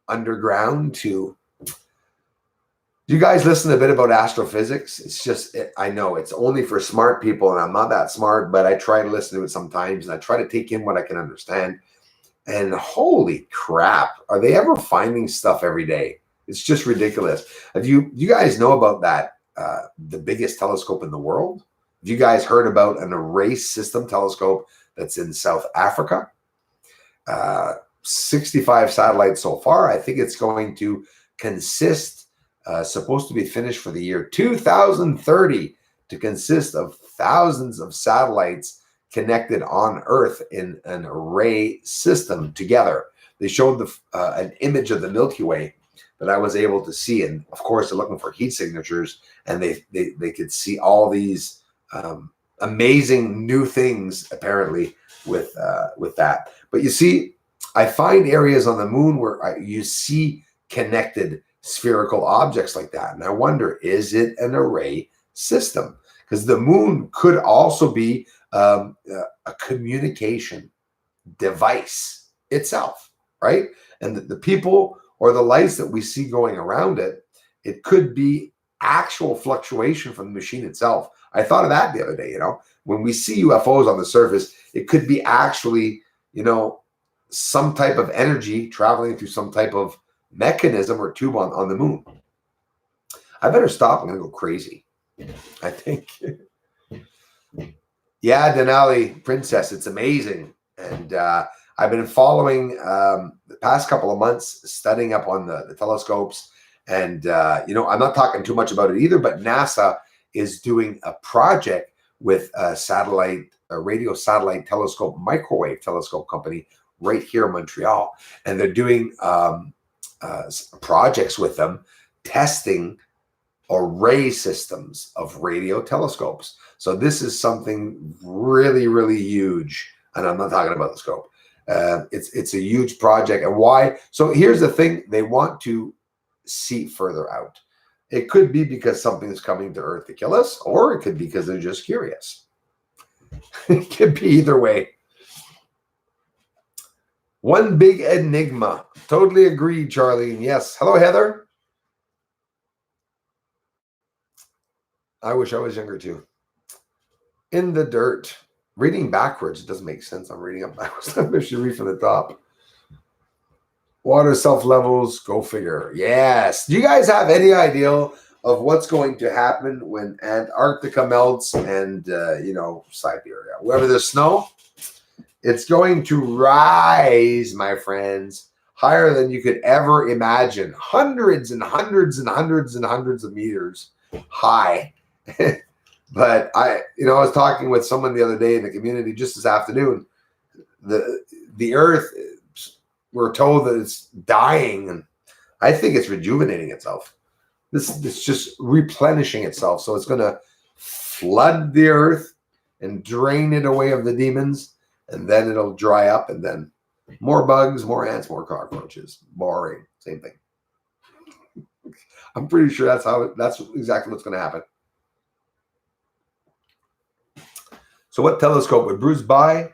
underground to. Do you guys listen a bit about astrophysics? It's just, I know it's only for smart people, and I'm not that smart, but I try to listen to it sometimes, and I try to take in what I can understand. And holy crap, are they ever finding stuff every day? It's just ridiculous. You guys know about that, the biggest telescope in the world? Have you guys heard about an array system telescope that's in South Africa? 65 satellites so far. I think it's going to consist, supposed to be finished for the year 2030, to consist of thousands of satellites connected on Earth in an array system together. They showed an image of the Milky Way that I was able to see, and of course they're looking for heat signatures, and they could see all these amazing new things apparently with that. But you see, I find areas on the moon where you see connected spherical objects like that, and I wonder, is it an array system? Because the moon could also be a communication device itself, right? And the people or the lights that we see going around it, it could be actual fluctuation from the machine itself. I thought of that the other day, you know, when we see UFOs on the surface, it could be actually, you know, some type of energy traveling through some type of mechanism or tube on the moon. I better stop. I'm going to go crazy, I think. Yeah, Denali, Princess, it's amazing. And I've been following the past couple of months, studying up on the telescopes. And, you know, I'm not talking too much about it either, but NASA is doing a project with a radio satellite telescope, microwave telescope company right here in Montreal. And they're doing projects with them, testing array systems of radio telescopes. So this is something really, really huge. And I'm not talking about the scope. It's a huge project. And why? So here's the thing. They want to see further out. It could be because something's coming to Earth to kill us, or it could be because they're just curious. It could be either way. One big enigma. Totally agreed, Charlie. And yes. Hello, Heather. I wish I was younger too. In the dirt. Reading backwards, it doesn't make sense. I'm reading up backwards. I should read from the top. Water self levels, go figure. Yes. Do you guys have any idea of what's going to happen when Antarctica melts and, you know, Siberia? Wherever there's snow, it's going to rise, my friends, higher than you could ever imagine. Hundreds and hundreds and hundreds and hundreds of meters high. But I was talking with someone the other day in the community just this afternoon. The Earth, we're told that it's dying, and I think it's rejuvenating itself. It's just replenishing itself. So it's going to flood the Earth and drain it away of the demons, and then it'll dry up, and then more bugs, more ants, more cockroaches. Boring. Same thing. I'm pretty sure that's exactly what's going to happen. So what telescope would Bruce buy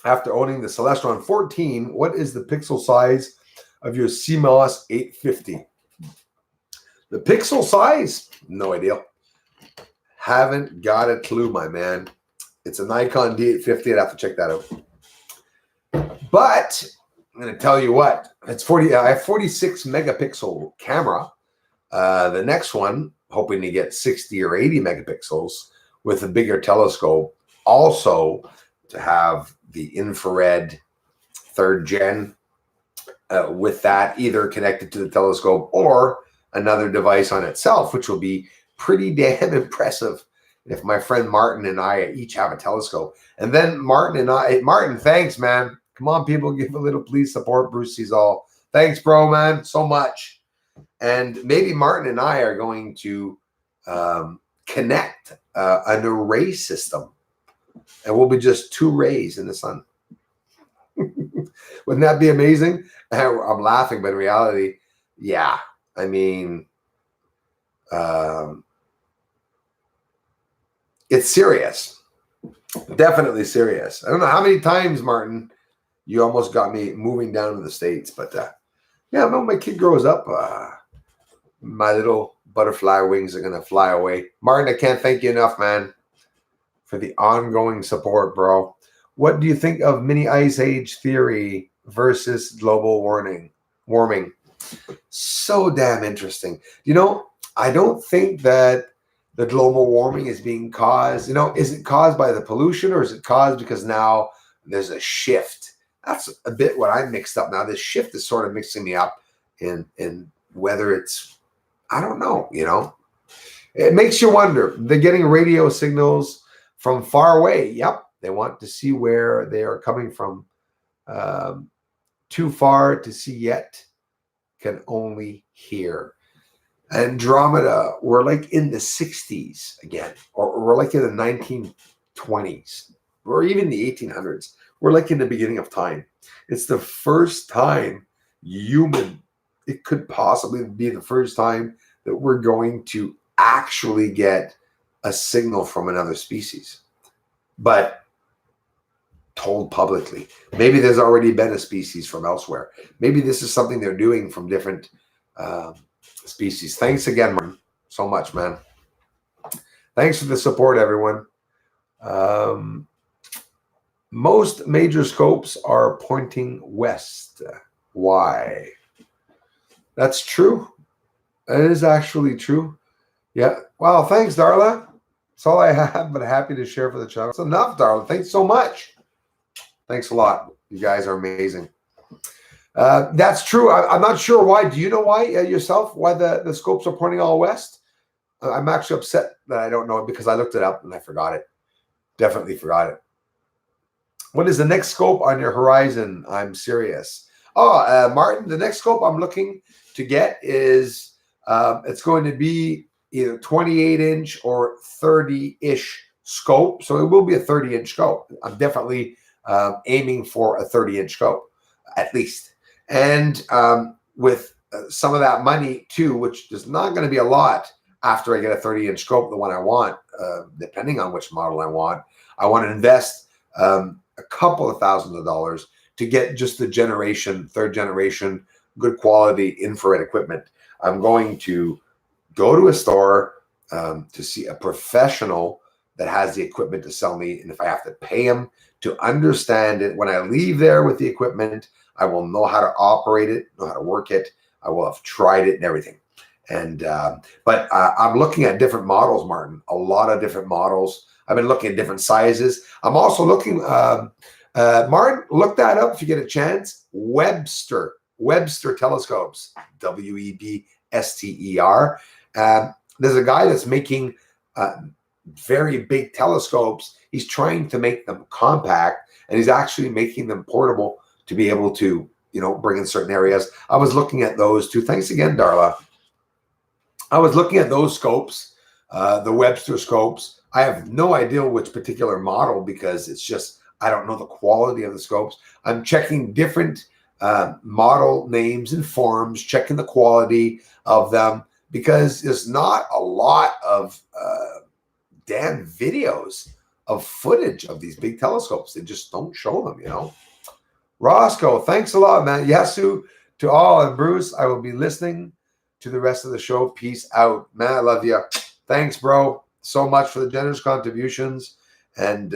after owning the Celestron 14? What is the pixel size of your CMOS 850? The pixel size? No idea. Haven't got a clue, my man. It's a Nikon D850. I'd have to check that out. But I'm going to tell you what. It's 40. I have 46 megapixel camera. The next one, hoping to get 60 or 80 megapixels with a bigger telescope. Also, to have the infrared 3rd gen with that either connected to the telescope or another device on itself, which will be pretty damn impressive if my friend Martin and I each have a telescope. And then Martin, thanks, man. Come on, people, give a little please support Bruce Sees All. Thanks, bro, man, so much. And maybe Martin and I are going to connect an array system. And we'll be just 2 rays in the sun. Wouldn't that be amazing? I'm laughing, but in reality, yeah. I mean, it's serious. Definitely serious. I don't know how many times, Martin, you almost got me moving down to the States. But yeah, when my kid grows up, my little butterfly wings are going to fly away. Martin, I can't thank you enough, man, for the ongoing support, bro. What do you think of mini ice age theory versus global warming? So damn interesting. I don't think that the global warming is being caused, is it caused by the pollution, or is it caused because now there's a shift? That's a bit what I'm mixed up now. This shift is sort of mixing me up in whether it's, I don't know, It makes you wonder. They're getting radio signals from far away. Yep. They want to see where they are coming from. Too far to see yet, can only hear. Andromeda, we're like in the 60s again, or we're like in the 1920s, or even the 1800s. We're like in the beginning of time. It's the first time it could possibly be the first time that we're going to actually get a signal from another species, but told publicly. Maybe there's already been a species from elsewhere. Maybe this is something they're doing from different species. Thanks again, Martin, so much, man. Thanks for the support, everyone. Most major scopes are pointing west. Why? That's true. That is actually true. Yeah. Wow. Thanks, Darla. That's all I have, but happy to share for the channel. It's enough, Darla. Thanks so much. Thanks a lot. You guys are amazing. That's true. I'm not sure why. Do you know why yourself? Why the scopes are pointing all west? I'm actually upset that I don't know it because I looked it up and I forgot it. Definitely forgot it. What is the next scope on your horizon? I'm serious. Oh, Martin, the next scope I'm looking to get is it's going to be either 28-inch or 30-ish scope. So it will be a 30-inch scope. I'm definitely aiming for a 30-inch scope, at least. And with some of that money, too, which is not going to be a lot after I get a 30-inch scope, the one I want, depending on which model I want to invest a couple of thousands of dollars to get just the 3rd generation, good quality infrared equipment. I'm going to go to a store to see a professional that has the equipment to sell me. And if I have to pay him to understand it, when I leave there with the equipment, I will know how to operate it, know how to work it. I will have tried it and everything. And but I'm looking at different models, Martin, a lot of different models. I've been looking at different sizes. I'm also looking, Martin, look that up if you get a chance. Webster Webster telescopes, Webster. There's a guy that's making very big telescopes. He's trying to make them compact, and he's actually making them portable to be able to, bring in certain areas. I was looking at those too. Thanks again, Darla. I was looking at those scopes, the Webster scopes. I have no idea which particular model because it's just, I don't know the quality of the scopes. I'm checking different model names and forums, checking the quality of them because there's not a lot of damn videos of footage of these big telescopes. They just don't show them, Roscoe, thanks a lot, man. Yasu to all. And Bruce, I will be listening to the rest of the show. Peace out, man. I love you. Thanks, bro, so much for the generous contributions. And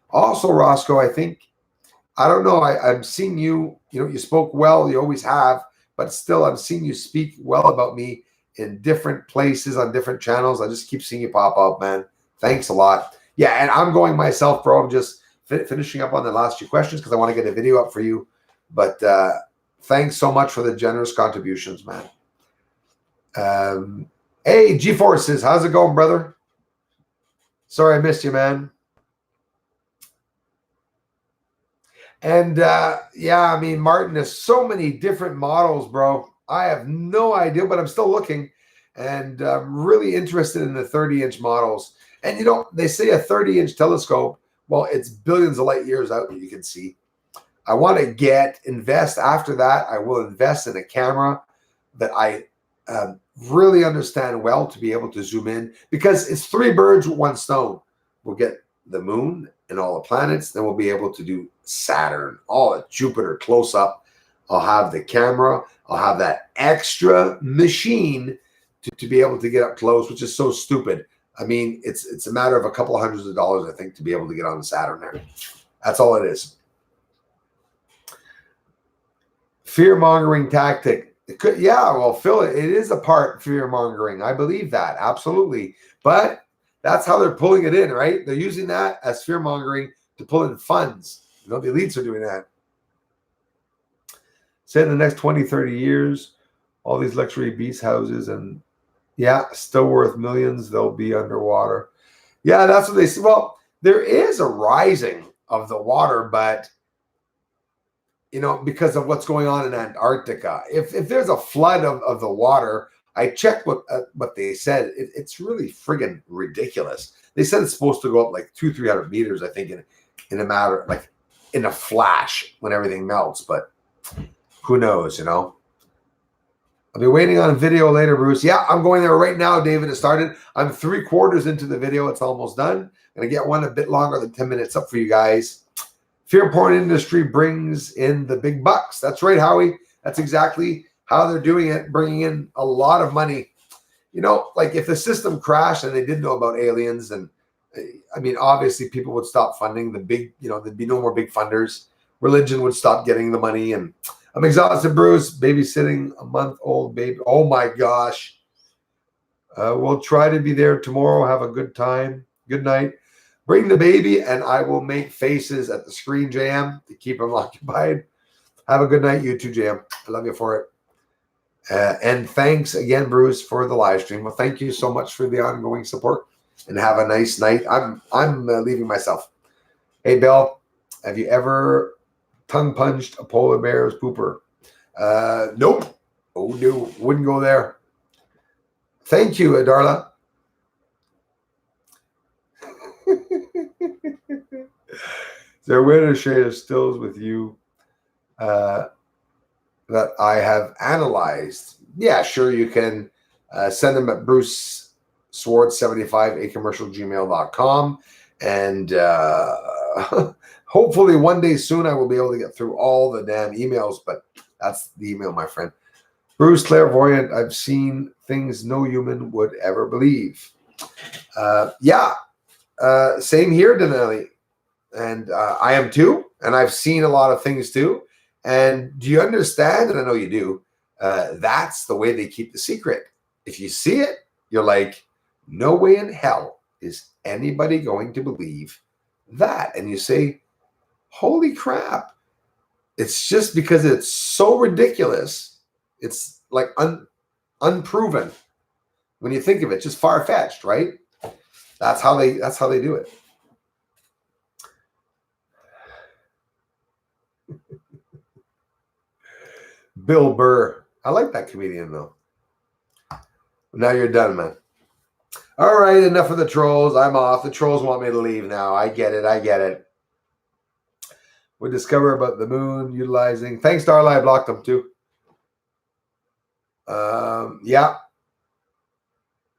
also, Roscoe, I don't know, I'm seeing you, you spoke well, you always have, but still I'm seeing you speak well about me in different places on different channels. I just keep seeing you pop up, man. Thanks a lot. Yeah, and I'm going myself, bro. I'm just finishing up on the last few questions because I want to get a video up for you. But thanks so much for the generous contributions, man. Hey, G-Forces, how's it going, brother? Sorry I missed you, man. And yeah, I mean, Martin, there's so many different models, bro. I have no idea, but I'm still looking, and I'm really interested in the 30-inch models. And they say a 30-inch telescope, well, it's billions of light years out that you can see. I want to invest after that. I will invest in a camera that I really understand well to be able to zoom in, because it's 3 birds with 1 stone. We'll get the moon and all the planets, then we'll be able to do Saturn, all of Jupiter close up. I'll have the camera. I'll have that extra machine to be able to get up close, which is so stupid. I mean, it's a matter of a couple of hundreds of dollars, I think, to be able to get on the Saturn there. That's all it is. Fear-mongering tactic. Yeah, well, Phil, it is a part fear-mongering. I believe that, absolutely. But that's how they're pulling it in, right? They're using that as fear-mongering to pull in funds. The elites are doing that. Say in the next 20, 30 years, all these luxury beach houses and, yeah, still worth millions, they'll be underwater. Yeah, that's what they say. Well, there is a rising of the water, but, because of what's going on in Antarctica. If there's a flood of the water, I checked what they said. It's really friggin' ridiculous. They said it's supposed to go up like 200-300 meters, I think, in a matter, like in a flash when everything melts. But who knows, I'll be waiting on a video later, Bruce. Yeah, I'm going there right now, David. It started. I'm 3/4 into the video. It's almost done. I'm going to get one a bit longer than 10 minutes up for you guys. Fear porn industry brings in the big bucks. That's right, Howie. That's exactly how they're doing it, bringing in a lot of money. Like if the system crashed and they did know about aliens, and I mean, obviously people would stop funding the big, there'd be no more big funders. Religion would stop getting the money. And I'm exhausted, Bruce, babysitting a month-old baby. Oh my gosh. We'll try to be there tomorrow. Have a good time. Good night. Bring the baby and I will make faces at the screen, JM, to keep him occupied. Have a good night, you too, JM. I love you for it. And thanks again, Bruce, for the live stream. Well, thank you so much for the ongoing support, and have a nice night. I'm leaving myself. Hey, Bill, have you ever tongue punched a polar bear's pooper? Nope. Oh no, wouldn't go there. Thank you, Darla. Is there a way to share stills with you that I have analyzed? Yeah, sure, you can send them at Bruce Swartz 75acommercialgmail.com, and hopefully one day soon I will be able to get through all the damn emails, but that's the email, my friend. Bruce, clairvoyant, I've seen things no human would ever believe. Yeah, same here, Denali. And I am too, and I've seen a lot of things too. And do you understand? And I know you do. That's the way they keep the secret. If you see it, you're like, no way in hell is anybody going to believe that. And you say, holy crap. It's just because it's so ridiculous. It's like unproven. When you think of it, just far-fetched, right? That's how they do it. Bill Burr. I like that comedian though. Now you're done, man. All right, enough of the trolls. I'm off. The trolls want me to leave now. I get it. We discover about the moon utilizing. Thanks, Darla. I blocked them too. Yeah,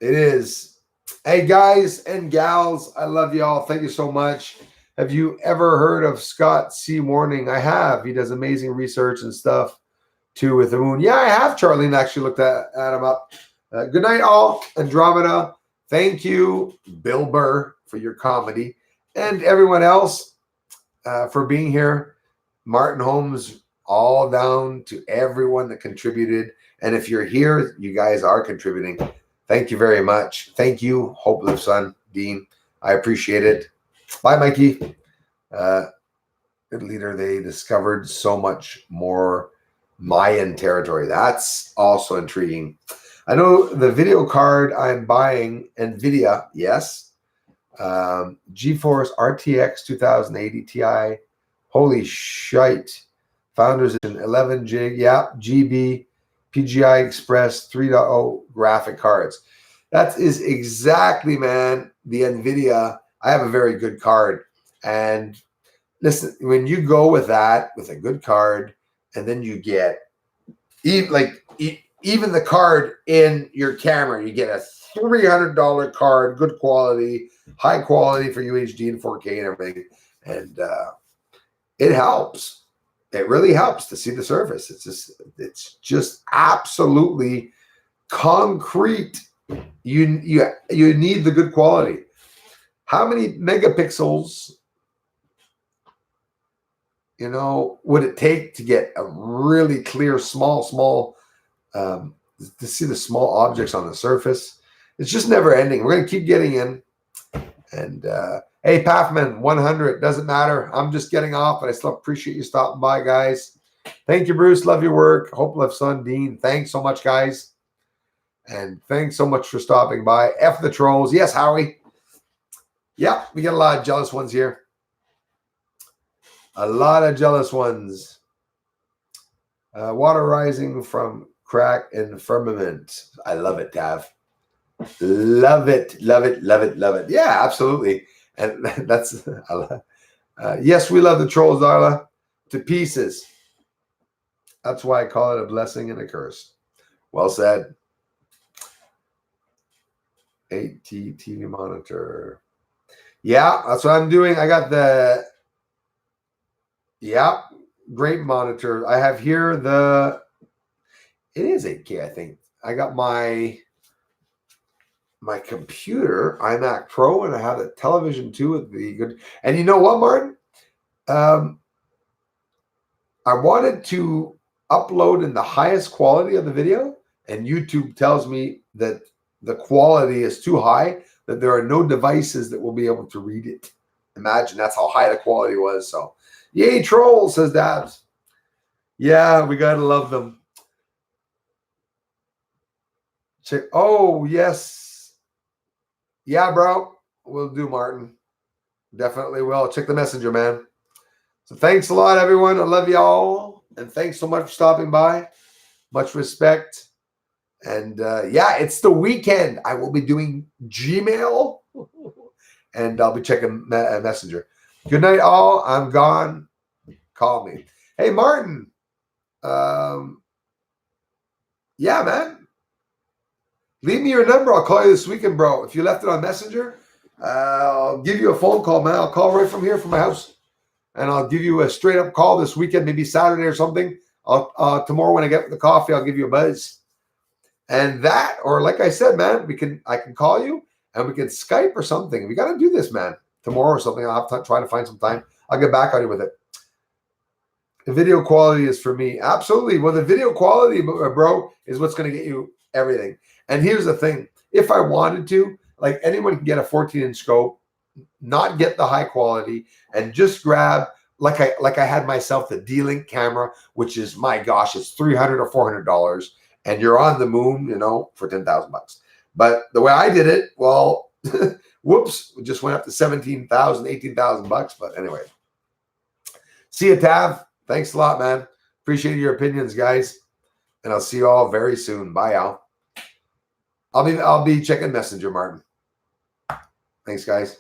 it is. Hey, guys and gals, I love y'all. Thank you so much. Have you ever heard of Scott C. Warning? I have. He does amazing research and stuff too with the moon. Yeah, I have. Charlene actually looked at him up. Good night, all. Andromeda. Thank you, Bill Burr, for your comedy, and everyone else for being here. Martin Holmes, all down to everyone that contributed. And if you're here, you guys are contributing. Thank you very much. Thank you, Hope Lives Son, Dean. I appreciate it. Bye, Mikey. Good leader. They discovered so much more Mayan territory. That's also intriguing. I know the video card I'm buying, NVIDIA, yes. GeForce RTX 2080 Ti. Holy shite. Founders in 11 gig. Yeah, GB, PGI Express 3.0 graphic cards. That is exactly, man, the NVIDIA. I have a very good card. And listen, when you go with that, with a good card, and then you get even the card in your camera, you get a $300 card, good quality, high quality for UHD and 4K and everything. And it helps. It really helps to see the surface. It's just absolutely concrete. You need the good quality. How many megapixels, would it take to get a really clear, small, to see the small objects on the surface? It's just never ending. We're going to keep getting in. And hey, Pathman, 100, doesn't matter. I'm just getting off, but I still appreciate you stopping by, guys. Thank you, Bruce. Love your work. Hope Love Son, Dean. Thanks so much, guys. And thanks so much for stopping by. F the trolls. Yes, Howie. Yeah, we got a lot of jealous ones here. A lot of jealous ones. Water rising from crack in firmament. I love it, Tav. Love it. Yeah, absolutely. And that's yes, we love the trolls, Darla, to pieces. That's why I call it a blessing and a curse. Well said. 8T TV monitor. Yeah, that's what I'm doing. I got the great monitor. I have here it is 8K, I think. I got my computer, iMac Pro, and I have the television too with the good. And you know what, Martin? I wanted to upload in the highest quality of the video, and YouTube tells me that the quality is too high, that there are no devices that will be able to read it. Imagine that's how high the quality was. So, yay, trolls, says Dabs. Yeah, we got to love them. Check. Oh, yes. Yeah, bro. We'll do, Martin. Definitely will. Check the messenger, man. So thanks a lot, everyone. I love y'all. And thanks so much for stopping by. Much respect. And yeah, it's the weekend. I will be doing Gmail. And I'll be checking messenger. Good night, all. I'm gone. Call me. Hey, Martin. Yeah, man. Leave me your number. I'll call you this weekend, bro. If you left it on Messenger, I'll give you a phone call, man. I'll call right from here from my house. And I'll give you a straight-up call this weekend, maybe Saturday or something. Tomorrow when I get the coffee, I'll give you a buzz. And that, or like I said, man, I can call you and we can Skype or something. We got to do this, man. Tomorrow or something. I'll have to try to find some time. I'll get back on you with it. The video quality is for me. Absolutely. Well, the video quality, bro, is what's going to get you everything. And here's the thing. If I wanted to, like anyone can get a 14-inch scope, not get the high quality, and just grab like I had myself the D-Link camera, which is, my gosh, it's $300 or $400, and you're on the moon, you know, for $10,000 bucks. But the way I did it, well, whoops, we just went up to 17,000, 18,000 bucks. But anyway, see you, Tav. Thanks a lot, man. Appreciate your opinions, guys, and I'll see you all very soon. Bye, Al. I'll be checking Messenger, Martin. Thanks, guys.